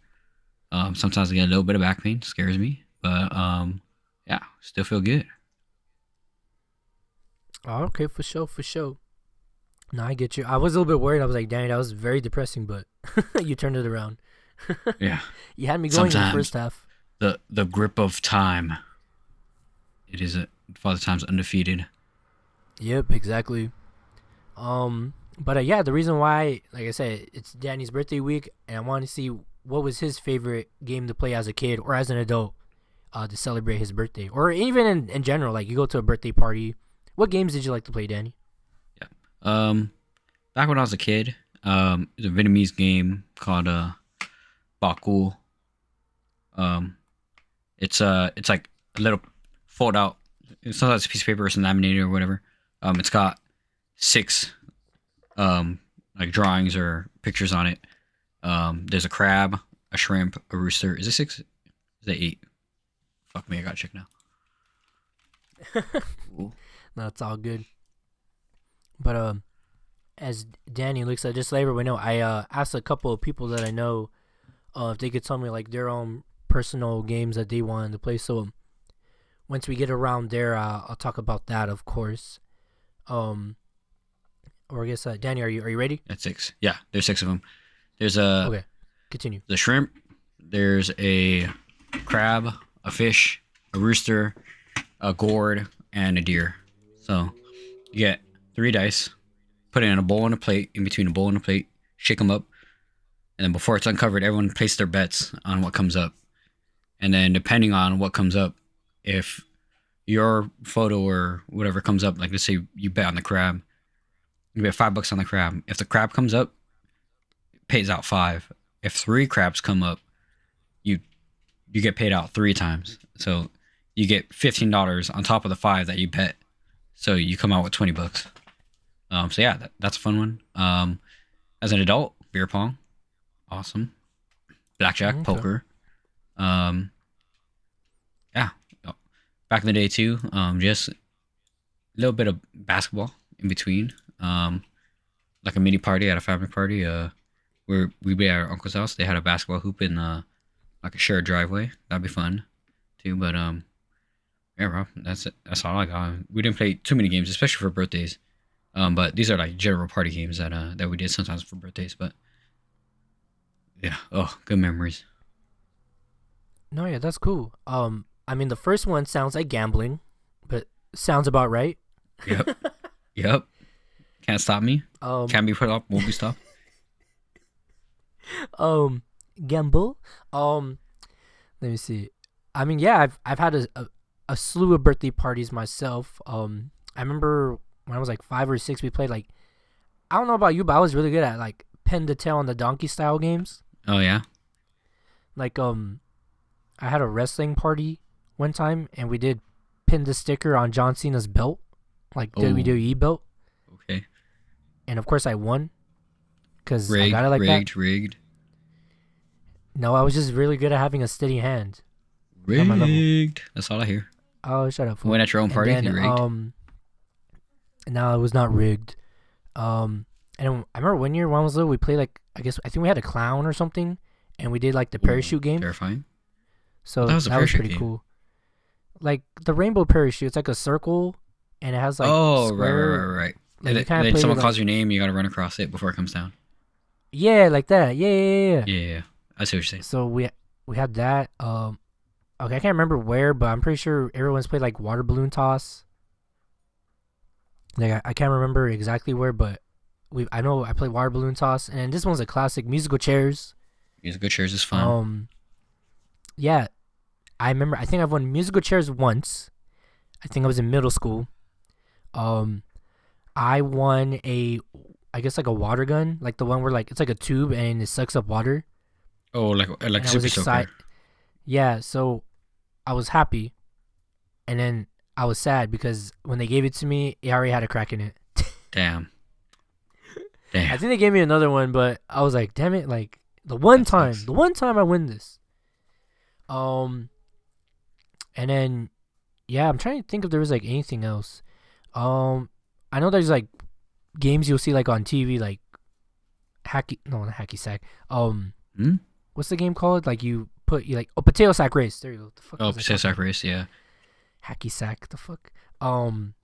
Sometimes I get a little bit of back pain. Scares me. But yeah, still feel good. Oh, okay, for sure. No, I get you. I was a little bit worried. I was like, dang, that was very depressing, but you turned it around. Yeah. You had me going in the first half. The grip of time. It is Father Time's undefeated. Yep, exactly. But yeah, the reason why, like I said, it's Danny's birthday week, and I want to see what was his favorite game to play as a kid or as an adult to celebrate his birthday, or even in general. Like, you go to a birthday party. What games did you like to play, Danny? Back when I was a kid, it was a Vietnamese game called Baku. It's like a little fold out. Sometimes it's a piece of paper or some laminated or whatever. It's got 6 like drawings or pictures on it. There's a crab, a shrimp, a rooster. Is it 6? Is it 8? Fuck me, I gotta check now. No, it's all good. But as Danny looks at just so everyone know, I asked a couple of people that I know if they could tell me like their own personal games that they wanted to play. So once we get around there, I'll talk about that, of course. Or I guess Danny, are you ready? That's 6. Yeah, there's 6 of them. There's okay. Continue. The shrimp. There's a crab, a fish, a rooster, a gourd, and a deer. So you get 3 dice, put it in a bowl and a plate, in between a bowl and a plate, shake them up, and then before it's uncovered, everyone places their bets on what comes up. And then depending on what comes up, if your photo or whatever comes up, like let's say you bet on the crab, you bet $5 on the crab. If the crab comes up, it pays out 5. If 3 crabs come up, you get paid out 3 times. So you get $15 on top of the 5 that you bet. So you come out with $20. So yeah, that's a fun one. As an adult, beer pong, awesome. Blackjack, poker. Yeah, back in the day too. Just a little bit of basketball in between. Like a mini party at a family party. Where we'd be at our uncle's house. They had a basketball hoop in like a shared driveway. That'd be fun too. But yeah, bro, that's it. That's all I got. We didn't play too many games, especially for birthdays. But these are like general party games that we did sometimes for birthdays. But yeah, good memories. No, yeah, that's cool. I mean, the first one sounds like gambling, but sounds about right. Yep. Can't stop me. Can't be put off. Won't be stopped. Gamble. Let me see. I mean, yeah, I've had a slew of birthday parties myself. I remember when I was like 5 or 6, we played like, I don't know about you, but I was really good at like pin the tail on the donkey style games. Oh yeah. Like I had a wrestling party one time and we did pin the sticker on John Cena's belt, like WWE belt. Okay. And of course I won because I got it like that. Rigged. No, I was just really good at having a steady hand. Rigged. That's all I hear. Oh, shut up. Went at your own party. Then, rigged. No, it was not rigged. And I remember one year when I was little, we played like I think we had a clown or something, and we did like the parachute game. Terrifying. So that was pretty game. Cool. Like the rainbow parachute, it's like a circle, and it has like right. Like, and then someone calls your name, you gotta run across it before it comes down. Yeah, like that. Yeah. Yeah. I see what you're saying. So we had that. Okay, I can't remember where, but I'm pretty sure everyone's played like water balloon toss. Like I can't remember exactly where, but I know I played water balloon toss, and this one's a classic, musical chairs. Musical chairs is fun. Yeah, I remember. I think I've won musical chairs once. I think I was in middle school. I won I guess like a water gun, like the one where like it's like a tube and it sucks up water. Oh, like Super Soaker. Yeah, so I was happy, and then I was sad because when they gave it to me, it already had a crack in it. Damn. I think they gave me another one, but I was like, damn it, like the one time I win this. And then, yeah, I'm trying to think if there was like anything else. I know there's like games you'll see like on TV, like not hacky sack. What's the game called? Like you potato sack race. There you go. The fuck potato sack race, yeah. Hacky sack, the fuck. I'm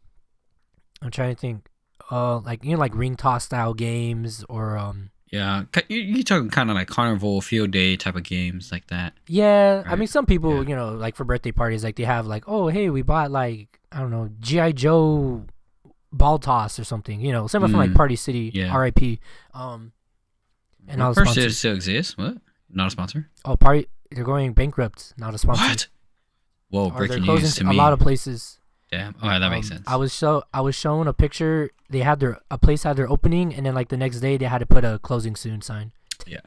trying to think. Like like ring toss style games or Yeah, you talking kind of like carnival field day type of games like that. Yeah, right? I mean some people, like for birthday parties, like they have like, oh hey, we bought like I don't know G.I. Joe ball toss or something, something from like Party City, yeah. R.I.P. And all the sponsors still exists. What? Not a sponsor? Oh, they're going bankrupt. Not a sponsor. What? Whoa, breaking news to me. A lot of places. Damn. Oh, that makes sense. I was shown a picture. They had a place had their opening, and then like the next day they had to put a closing soon sign. Yeah.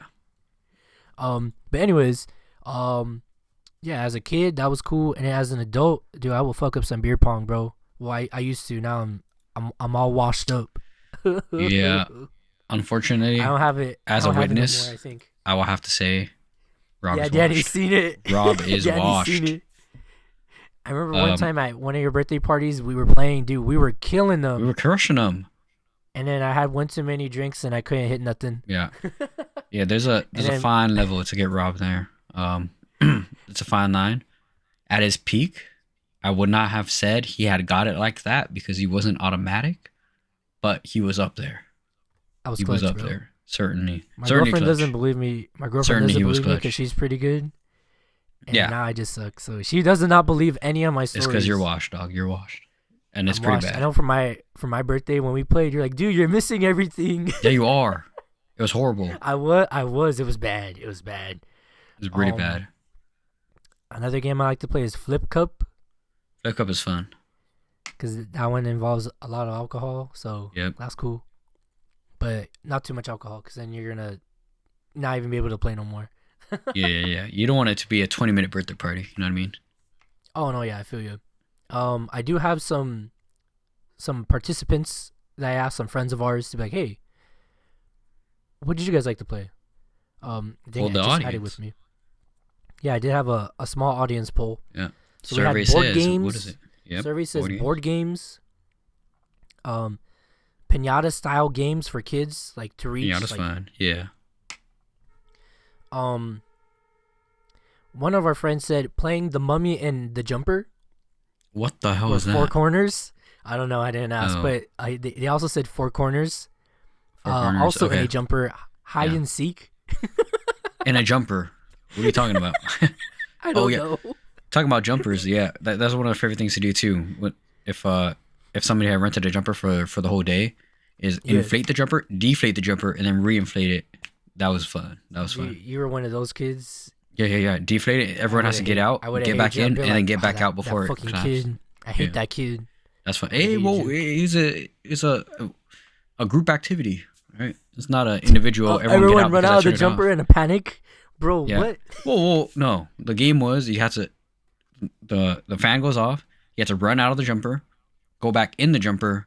But anyways, yeah, as a kid that was cool, and as an adult, dude, I will fuck up some beer pong, bro. Well, I used to. Now I'm all washed up. Yeah. Unfortunately, I don't have it as a witness. Anymore, I think. I will have to say, Rob is Danny's washed. seen it. Rob is Danny's washed. seen it. I remember one time at one of your birthday parties, we were playing, dude. We were killing them. We were crushing them. And then I had one too many drinks, and I couldn't hit nothing. Yeah. Yeah, there's a fine level to get Rob there. It's a fine line. At his peak, I would not have said he had got it like that because he wasn't automatic, but he was up there. He was up there. Certainly. My Certainly girlfriend clutch. doesn't believe me. My girlfriend Certainly doesn't he was believe me clutch. because she's pretty good. And Yeah. now I just suck. So she does not believe any of my stories. It's because you're washed, dog. You're washed. And it's I'm pretty washed. bad. I know for my birthday when we played, you're like, dude, you're missing everything. Yeah, you are. It was horrible. I was. It was bad. It was bad. It was pretty bad. Another game I like to play is Flip Cup. Flip Cup is fun. Because that one involves a lot of alcohol. So Yep. that's cool. But not too much alcohol because then you're going to not even be able to play no more. Yeah. You don't want it to be a 20-minute birthday party. You know what I mean? Oh, no, yeah, I feel you. I do have some participants that I asked, some friends of ours, to be like, hey, what did you guys like to play? They Well, the just had it audience. with me. Yeah, I did have a small audience poll. Yeah. So we had Survey board says, games. what is it? Yep. Survey says games. board games. Pinata style games for kids, like to reach. Yeah, that's like, fine. Yeah. One of our friends said playing the mummy and the jumper. What the hell Or is that? Four corners. I don't know. I didn't ask, Oh. but they also said four corners. Four corners, Also in okay. a jumper, hide Yeah. and seek. In a jumper. What are you talking about? I don't yeah. know. Talking about jumpers, yeah, that's one of my favorite things to do too. If somebody had rented a jumper for the whole day, is Yeah. inflate the jumper, deflate the jumper, and then reinflate it. That was fun. You were one of those kids. Yeah. Deflate it. Everyone has to get out, get back in, and then get back out before that it fucking collapses. kid. I hate Yeah. that kid. That's fun. Hey, hate whoa, you. it's a group activity, right? It's not an individual. Everyone get out run because I out of the turned it jumper off. in a panic, bro. Yeah. What? Whoa, no. The game was you had to the fan goes off. You have to run out of the jumper, go back in the jumper,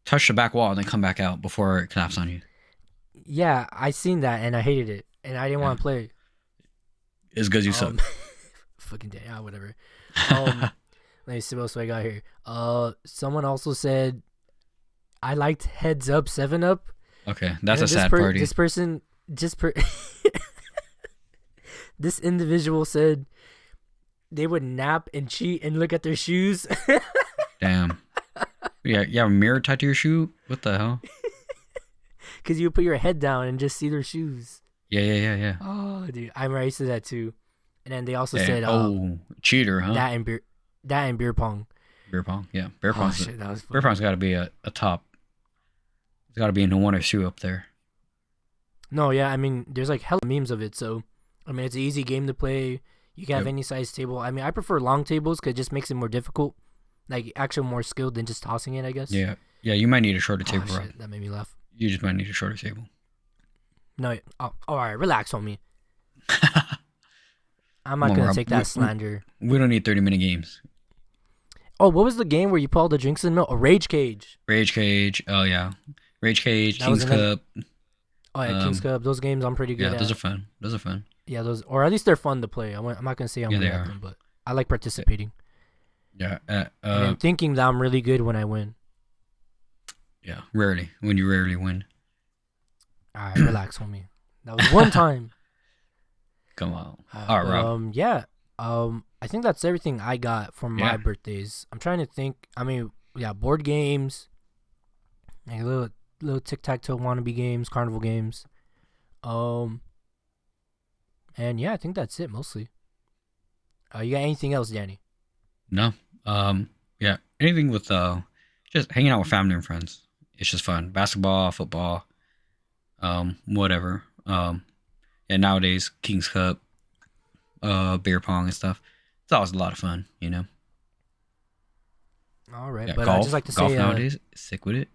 touch the back wall, and then come back out before it collapses on you. Yeah, I seen that and I hated it, and I didn't want to play. It's because you suck. Fucking day, whatever. Let me see what else I got here. Someone also said I liked Heads Up 7-Up. Okay, that's And a sad party. This person, this individual said they would nap and cheat and look at their shoes. Damn. Yeah, you have a mirror tied to your shoe? What the hell? Because you would put your head down and just see their shoes. Yeah. Oh, dude, I remember I used to do that too. And then they also Hey, said, cheater, huh? that and beer pong. Beer pong, yeah. Beer Oh pong's shit, that was beer fun. pong's got to be a top. It's got to be in one or two up there. No, yeah, I mean, there's like hella memes of it. So, I mean, it's an easy game to play. You can have Yep. any size table. I mean, I prefer long tables because it just makes it more difficult. Like, actually more skilled than just tossing it, I guess. Yeah, you might need a shorter table, Oh, Rob. shit, that made me laugh. You just might need a shorter table. No, all right, relax on me. I'm not Come on, gonna Rob. take that slander. We don't need 30-minute games. Oh, what was the game where you put all the drinks in the milk? Oh, Rage Cage. Rage Cage, oh yeah. Rage Cage, That was King's another- Cup. Oh yeah, King's Cup. Those games I'm pretty good Yeah, at. those are fun. Those are fun. Yeah, those, or at least they're fun to play. I'm not gonna say I'm Yeah, good they at are. them, but I like participating. Yeah, And then thinking that I'm really good when I win. yeah. Rarely, when you rarely win. All right, relax on me. That was one time. Come on. All right, Rob. Yeah. I think that's everything I got for my Yeah. birthdays. I'm trying to think. I mean, yeah, board games, like little tic-tac-toe wannabe games, carnival games. And yeah, I think that's it mostly. You got anything else, Danny? No. Yeah. Anything with just hanging out with family and friends. It's just fun. Basketball, football, whatever. And nowadays King's Cup, beer pong and stuff. It's always a lot of fun, you know. All right, Yeah, but I just like to golf say, nowadays, sick with it.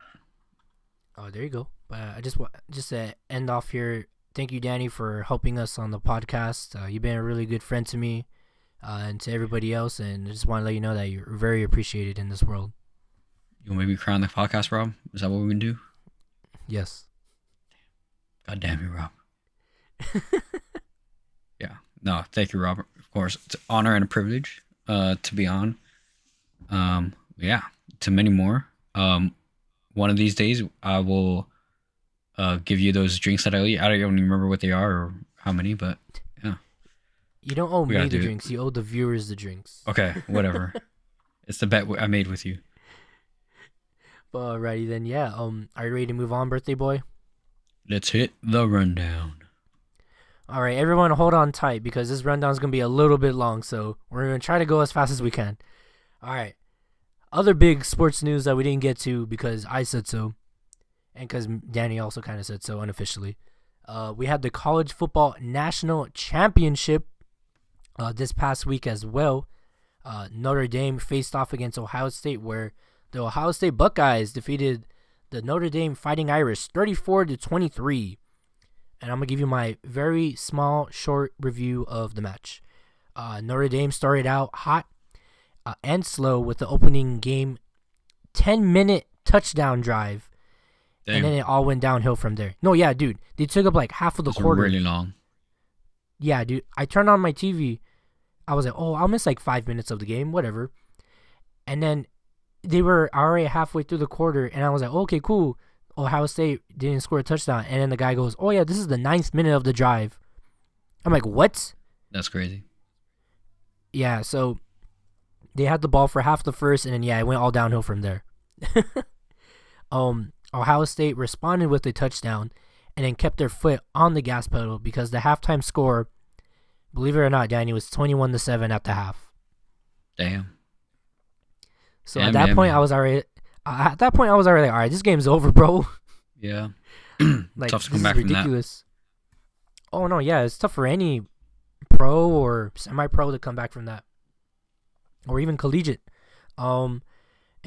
oh, there you go. But I just to end off here. Thank you, Danny, for helping us on the podcast. You've been a really good friend to me, and to everybody else. And I just want to let you know that you're very appreciated in this world. You want to maybe cry on the podcast, Rob? Is that what we're gonna do? Yes. God damn you, Rob. Yeah. No, thank you, Robert. Of course, it's an honor and a privilege to be on. Yeah, to many more. One of these days, I will give you those drinks that I eat. I don't even remember what they are or how many, but yeah. You don't owe me the drinks. You owe the viewers the drinks. Okay, whatever. It's the bet I made with you. But alrighty then, yeah. Are you ready to move on, birthday boy? Let's hit the rundown. All right, everyone, hold on tight because this rundown is gonna be a little bit long, so we're gonna try to go as fast as we can. All right. Other big sports news that we didn't get to because I said so, and because Danny also kind of said so unofficially. We had the college football national championship this past week as well. Notre Dame faced off against Ohio State, where the Ohio State Buckeyes defeated the Notre Dame Fighting Irish 34-23. And I'm going to give you my very small, short review of the match. Notre Dame started out hot and slow with the opening game 10-minute touchdown drive. Damn. And then it all went downhill from there. No, yeah, dude. They took up like half of the quarter. Really long. Yeah, dude. I turned on my TV. I was like, oh, I'll miss like 5 minutes of the game, whatever. And then they were already halfway through the quarter, and I was like, okay, cool. Ohio State didn't score a touchdown. And then the guy goes, oh, yeah, this is the 9th minute of the drive. I'm like, what? That's crazy. Yeah, so they had the ball for half the first, and then, yeah, it went all downhill from there. Ohio State responded with a touchdown and then kept their foot on the gas pedal because the halftime score, believe it or not, Danny, was 21-7 at the half. Damn. So at that point, I was already like, all right, this game's over, bro. Yeah. Like, tough to come this back is ridiculous. From that. Oh, no, yeah, it's tough for any pro or semi-pro to come back from that. Or even collegiate. And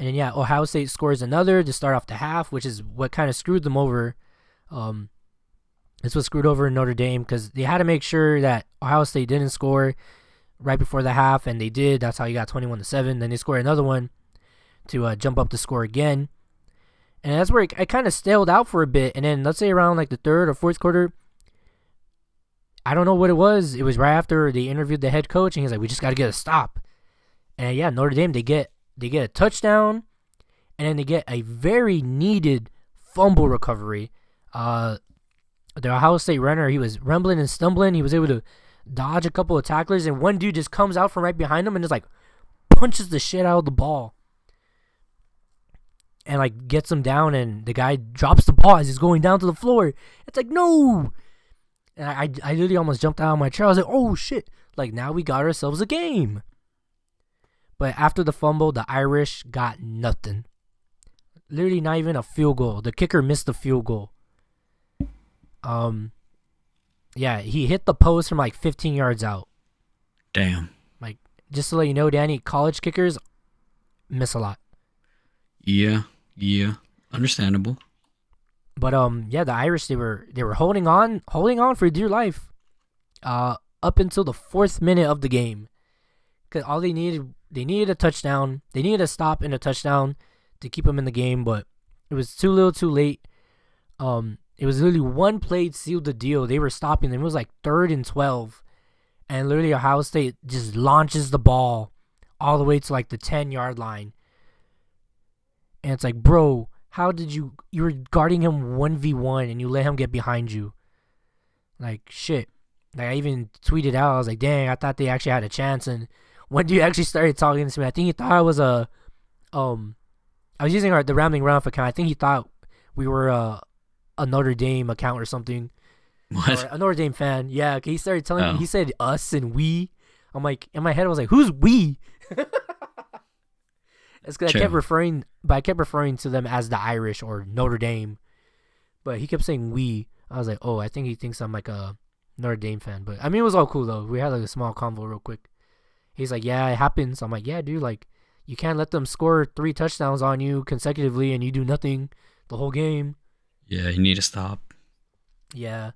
then, yeah, Ohio State scores another to start off the half, which is what kind of screwed them over. This was screwed over in Notre Dame because they had to make sure that Ohio State didn't score right before the half, and they did. That's how you got 21-7. Then they scored another one to jump up the score again. And that's where it kind of staled out for a bit. And then let's say around like the third or fourth quarter, I don't know what it was. It was right after they interviewed the head coach, and he's like, we just got to get a stop. And yeah, Notre Dame, they get a touchdown, and then they get a very needed fumble recovery. The Ohio State runner, he was rumbling and stumbling. He was able to dodge a couple of tacklers, and one dude just comes out from right behind him and just like punches the shit out of the ball. And like gets him down, and the guy drops the ball as he's going down to the floor. It's like, no! And I literally almost jumped out of my chair. I was like, oh shit. Like, now we got ourselves a game. But after the fumble, the Irish got nothing. Literally not even a field goal. The kicker missed the field goal. Yeah, he hit the post from like 15 yards out. Damn. Like, just to let you know, Danny, college kickers miss a lot. Yeah. Understandable. But yeah, the Irish, they were holding on for dear life. Up until the 4th minute of the game. Cause all they needed a touchdown. They needed a stop and a touchdown to keep them in the game, but it was too little, too late. It was literally one play sealed the deal. They were stopping them. It was like 3rd and 12, and literally Ohio State just launches the ball all the way to like the 10-yard line. And it's like, bro, how did you were guarding him 1v1 and you let him get behind you? Like, shit. Like, I even tweeted out, I was like, dang, I thought they actually had a chance. And when you actually started talking to me, I think he thought I was I was using the Rambling RunOff account. I think he thought we were a Notre Dame account or something. What? Or a Notre Dame fan. Yeah, he started telling me, he said us and we. I'm like, in my head, I was like, who's we? It's because I kept referring to them as the Irish or Notre Dame. But he kept saying we. I was like, oh, I think he thinks I'm like a Notre Dame fan. But I mean, it was all cool though. We had like a small convo real quick. He's like, yeah, it happens. I'm like, yeah, dude, like, You can't let them score 3 touchdowns on you consecutively and you do nothing the whole game. Yeah, you need to stop. Yeah.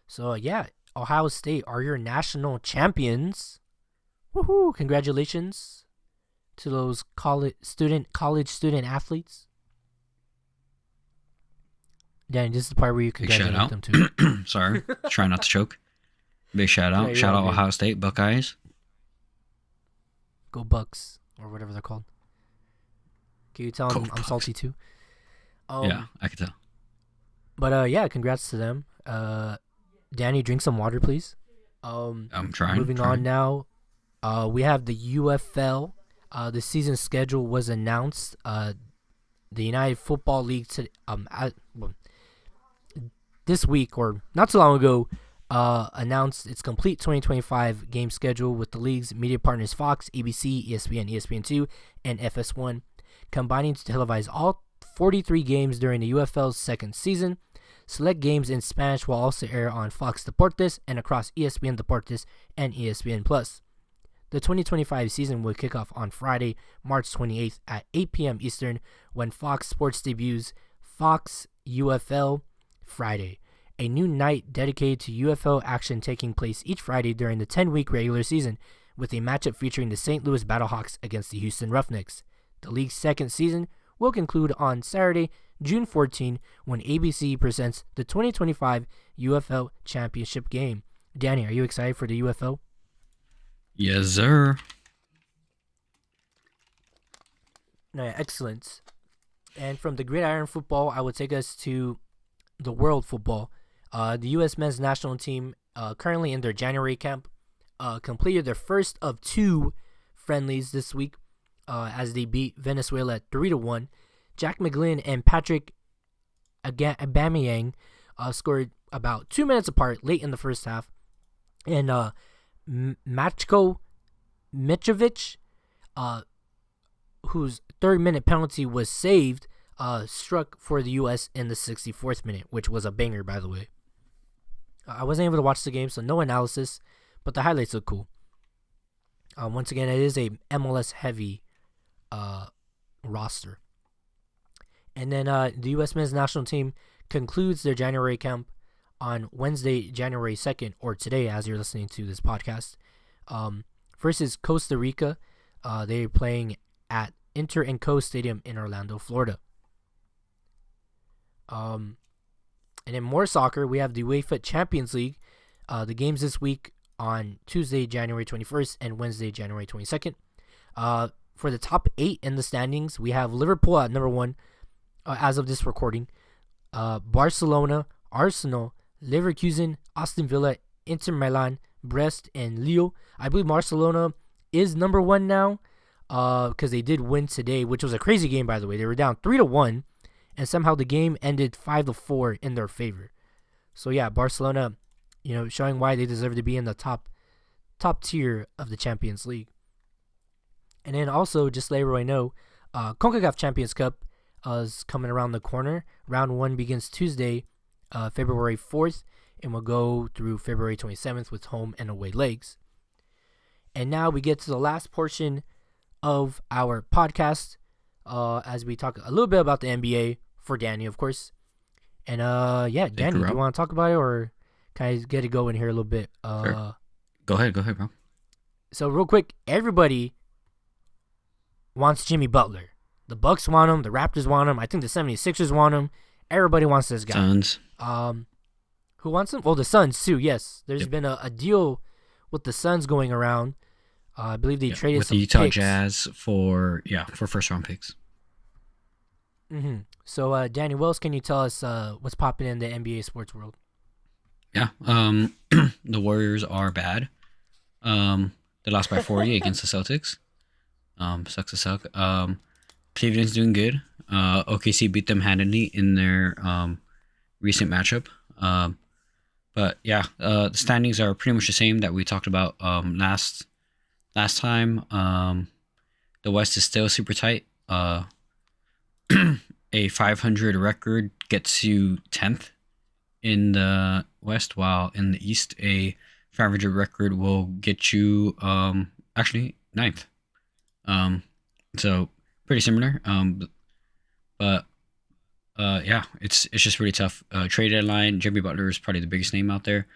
So, yeah, Ohio State are your national champions. Woohoo! Congratulations to those college student athletes. Danny, this is the part where you Big shout congratulate out. them too. Sorry, try not to choke. Big shout out. Yeah, Shout you're out all good. Ohio State Buckeyes. Go Bucks, or whatever they're called. Can you tell Go I'm Bucks. salty too? Yeah, I can tell. But yeah, congrats to them. Danny, drink some water, please. I'm trying. Moving on now. We have the UFL. The season schedule was announced. The United Football League this week, or not so long ago, announced its complete 2025 game schedule with the league's media partners Fox, ABC, ESPN, ESPN2, and FS1 combining to televise all 43 games during the UFL's second season. Select games in Spanish will also air on Fox Deportes and across ESPN Deportes and ESPN Plus. The 2025 season will kick off on Friday, March 28th at 8 p.m. Eastern when Fox Sports debuts Fox UFL Friday, a new night dedicated to UFL action taking place each Friday during the 10-week regular season, with a matchup featuring the St. Louis Battlehawks against the Houston Roughnecks. The league's second season will conclude on Saturday, June 14, when ABC presents the 2025 UFL Championship game. Danny, are you excited for the UFL? Yes, sir. No, excellent. And from the gridiron football, I would take us to the world football. The U.S. men's national team, currently in their January camp, completed their first of 2 friendlies this week as they beat Venezuela 3-1. Jack McGlynn and Patrick Aubameyang scored about 2 minutes apart late in the first half. And Matko Mitrovic, whose 3rd-minute penalty was saved, struck for the U.S. in the 64th minute, which was a banger, by the way. I wasn't able to watch the game, so no analysis, but the highlights look cool. Once again, it is a MLS-heavy roster. And then the U.S. men's national team concludes their January camp on Wednesday, January 2nd, or today as you're listening to this podcast, versus Costa Rica. They're playing at Inter & Co Stadium in Orlando, Florida. And in more soccer, we have the UEFA Champions League. The games this week on Tuesday, January 21st and Wednesday, January 22nd. For the top 8 in the standings, we have Liverpool at number 1 as of this recording. Barcelona, Arsenal, Leverkusen, Aston Villa, Inter Milan, Brest, and Lille. I believe Barcelona is number 1 now because they did win today, which was a crazy game, by the way. They were down 3-1, and somehow the game ended 5-4 in their favor. So yeah, Barcelona, showing why they deserve to be in the top tier of the Champions League. And then also, just to let everyone know, CONCACAF Champions Cup is coming around the corner. Round 1 begins Tuesday, February 4th, and will go through February 27th with home and away legs. And now we get to the last portion of our podcast as we talk a little bit about the NBA for Danny, of course. And yeah, Danny, do you want to talk about it, or can I get it going here a little bit? Sure. Go ahead, bro. So real quick, everybody wants Jimmy Butler. The Bucks want him. The Raptors want him. I think the 76ers want him. Everybody wants this guy. Suns. Who wants him? Oh, the Suns too. Yes, there's been a deal with the Suns going around. I believe they traded with some the Utah picks. Jazz for first round picks. Mm-hmm. So, Danny, what else can you tell us? What's popping in the NBA sports world? Yeah. The Warriors are bad. They lost by 40 against the Celtics. Sucks to suck. Cleveland's doing good. OKC beat them handily in their recent matchup. But yeah, the standings are pretty much the same that we talked about last time. The West is still super tight. A 500 record gets you 10th in the West, while in the East, a 500 record will get you actually 9th. So pretty similar. But yeah, it's just really tough. Trade deadline. Jimmy Butler is probably the biggest name out there.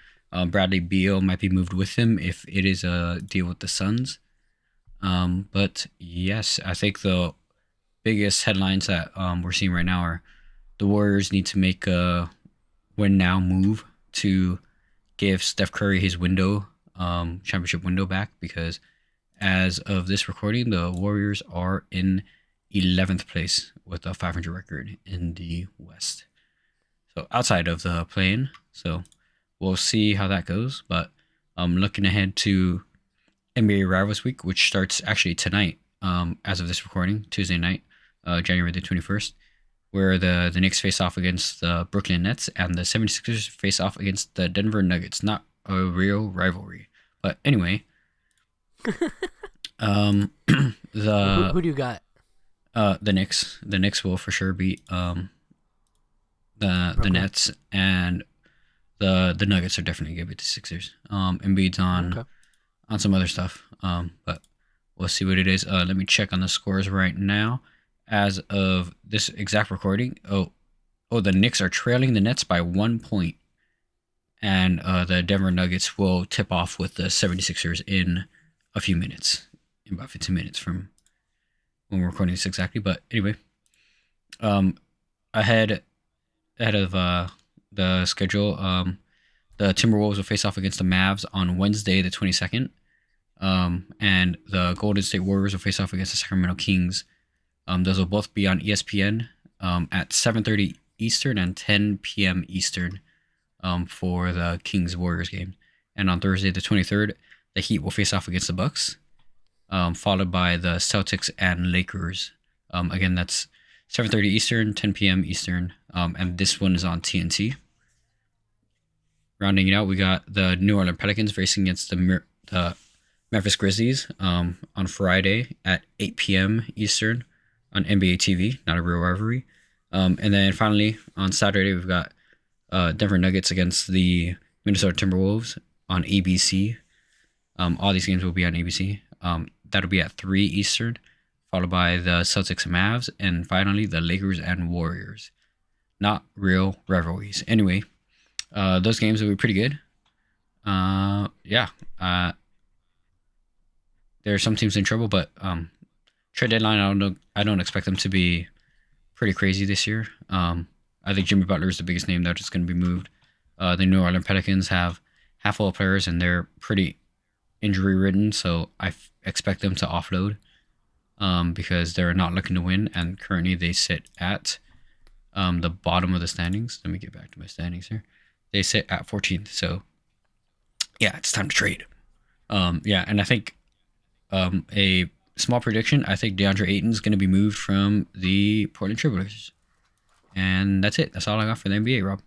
Bradley Beal might be moved with him if it is a deal with the Suns. But yes, I think the biggest headlines that we're seeing right now are the Warriors need to make a win now move to give Steph Curry his championship window back, because as of this recording, the Warriors are in 11th place with a 500 record in the West. So outside of the play-in. So we'll see how that goes. But looking ahead to NBA Rivals Week, which starts actually tonight, as of this recording, Tuesday night, January the 21st, where the Knicks face off against the Brooklyn Nets and the 76ers face off against the Denver Nuggets. Not a real rivalry. But anyway, who do you got? The Knicks. The Knicks will for sure beat the Nets, and the Nuggets are definitely gonna beat the Sixers. Embiid's on some other stuff. But we'll see what it is. Let me check on the scores right now. As of this exact recording, the Knicks are trailing the Nets by 1 point. And the Denver Nuggets will tip off with the 76ers in a few minutes, in about 15 minutes from when we're recording this exactly. But anyway, ahead of the schedule, the Timberwolves will face off against the Mavs on Wednesday, the 22nd. And the Golden State Warriors will face off against the Sacramento Kings. Those will both be on ESPN at 7:30 Eastern and 10 p.m. Eastern for the Kings-Warriors game. And on Thursday, the 23rd, the Heat will face off against the Bucks, followed by the Celtics and Lakers. Again, that's 7:30 Eastern, 10 p.m. Eastern, and this one is on TNT. Rounding it out, we got the New Orleans Pelicans racing against the Memphis Grizzlies on Friday at 8 p.m. Eastern on NBA TV, not a real rivalry. And then finally, on Saturday, we've got Denver Nuggets against the Minnesota Timberwolves on ABC. All these games will be on ABC. That'll be at 3 Eastern, followed by the Celtics and Mavs, and finally the Lakers and Warriors. Not real rivalries. Anyway, those games will be pretty good. Yeah. There are some teams in trouble, but trade deadline, I don't expect them to be pretty crazy this year. I think Jimmy Butler is the biggest name that's going to be moved. The New Orleans Pelicans have half full of players, and they're pretty injury-ridden, so I expect them to offload because they're not looking to win, and currently they sit at the bottom of the standings. Let me get back to my standings here. They sit at 14th, so yeah, it's time to trade. Yeah, and I think a small prediction, I think DeAndre Ayton's going to be moved from the Portland Trailblazers. And that's it. That's all I got for the NBA, Rob.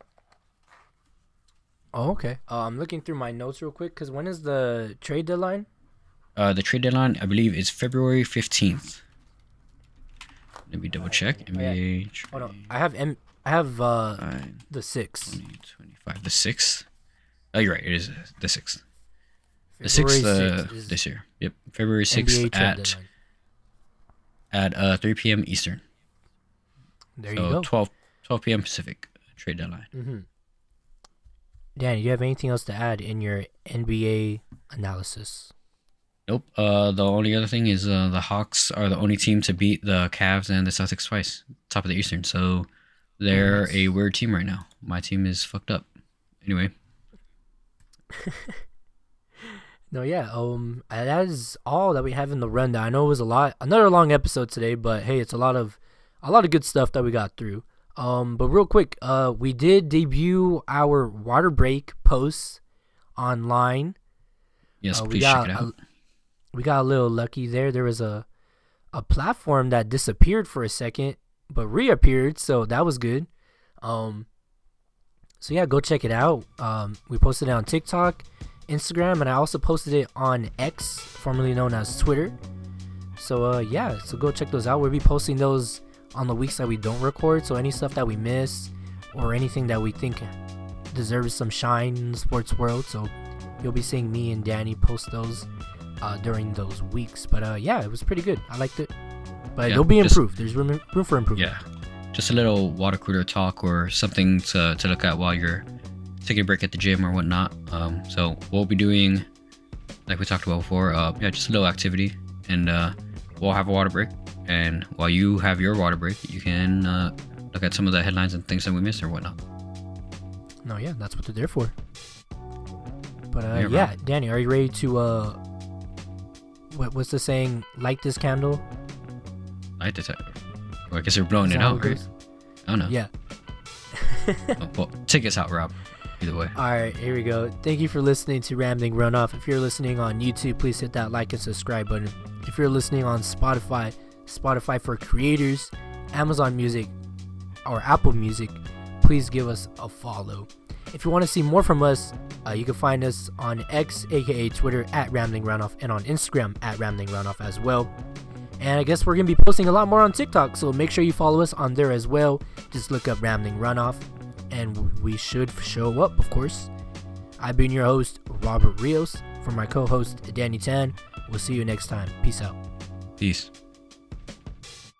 Oh, okay. I'm looking through my notes real quick, because when is the trade deadline? The trade deadline, I believe, is February 15th. Let me double check. NBA trade. Hold on. I have the 6th. 2025. The 6th? Oh, you're right. It is the 6th. The February 6th this year. Yep. February 6th at 3 p.m. Eastern. There you go. 12 p.m. Pacific trade deadline. Mm-hmm. Dan, do you have anything else to add in your NBA analysis? Nope. The only other thing is the Hawks are the only team to beat the Cavs and the Celtics twice, top of the Eastern. So they're a weird team right now. My team is fucked up. Anyway. No, yeah. That is all that we have in the rundown. I know it was another long episode today, but hey, it's a lot of good stuff that we got through. But real quick, we did debut our water break posts online. Yes, please check it out. We got a little lucky there. There was a platform that disappeared for a second, but reappeared, so that was good. So yeah, go check it out. We posted it on TikTok, Instagram, and I also posted it on X, formerly known as Twitter. So yeah, so go check those out. We'll be posting those on the weeks that we don't record, so any stuff that we miss or anything that we think deserves some shine in the sports world. So you'll be seeing me and Danny post those during those weeks. But yeah, it was pretty good. I liked it. But it'll be improved. There's room for improvement. Yeah. Just a little water cooler talk or something to look at while you're taking a break at the gym or whatnot. So we'll be doing, like we talked about before, just a little activity, and we'll have a water break. And while you have your water break, you can look at some of the headlines and things that we missed or whatnot. No, yeah, that's what they're there for. But yeah, Danny, are you ready to what's the saying? Light this candle. Light this. Well, I guess you're blowing it out, right? I don't know. Yeah. Well, take us out, Rob. Either way. All right, here we go. Thank you for listening to Rambling RunOff. If you're listening on YouTube, please hit that like and subscribe button. If you're listening on Spotify for creators, Amazon Music, or Apple Music, please give us a follow. If you want to see more from us, you can find us on X, aka Twitter, at Rambling RunOff, and on Instagram at Rambling RunOff as well. And I guess we're going to be posting a lot more on TikTok, so make sure you follow us on there as well. Just look up Rambling RunOff, and we should show up, of course. I've been your host, Robert Rios. For my co-host, Danny Tan, we'll see you next time. Peace out. Peace.